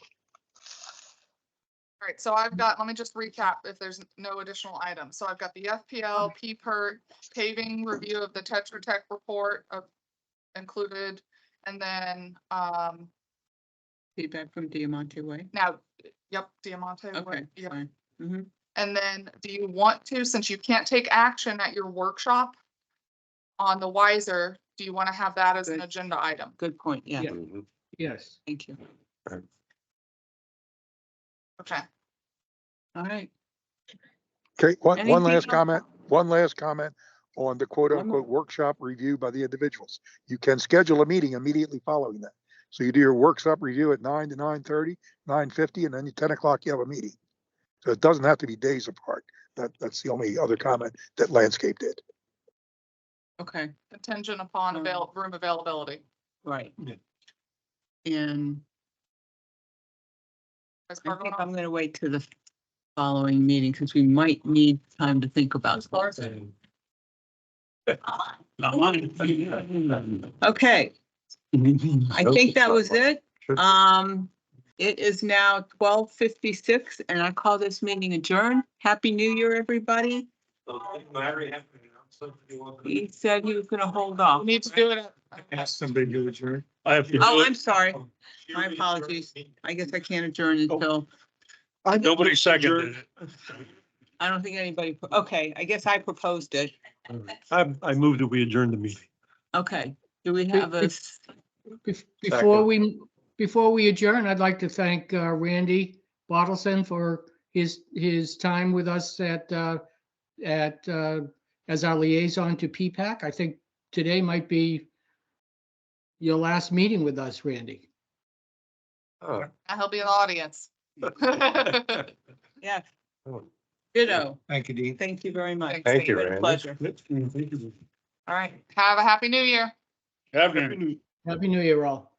right, so I've got, let me just recap if there's no additional items. So I've got the FPL, PPERT, paving review of the Tetra Tech report included, and then,
Feedback from Diamante Way.
now, yep, Diamante.
Okay,
Yep.
fine. Mhm.
And then do you want to, since you can't take action at your workshop on the Wiser, do you want to have that as an
Good.
agenda item?
Good point. Yeah,
Yeah. Yes.
thank you.
Okay.
All right.
Okay, one
Anything
last
else?
comment on the quote
One more.
unquote workshop review by the individuals. You can schedule a meeting immediately following that. So you do your workshop review at 9 to 9:30, 9:50, and then at 10 o'clock you have a meeting. So it doesn't have to be days apart. That's the only other comment that Landscape did.
Okay,
Contingent upon room availability.
right.
Yeah.
And
Is
I
car
think
going
I'm
on?
gonna wait to the following meeting because we might need time to think about this.
Not mine.
Okay, I think that was it. It is now 12:56 and I call this meeting adjourned. Happy New Year, everybody. He said he was gonna hold off.
We need to do it at.
Ask somebody to adjourn.
I have to.
Oh,
do it.
I'm sorry. My apologies. I guess I can't adjourn until,
Nobody seconded it.
I don't think anybody, okay, I guess I proposed it.
I moved that we adjourn the meeting.
Okay, do we have a,
Before we adjourn, I'd like to thank Randy Bottleson for his time with us as our liaison to PPAC. I think today might be your last meeting with us, Randy.
Oh,
He'll be in the audience.
yeah, ditto.
Thank you, Dean.
Thank you very much.
thank you,
Been a
Randy.
pleasure.
Thank you.
All right. Have a happy new year.
Happy.
Happy New Year, all.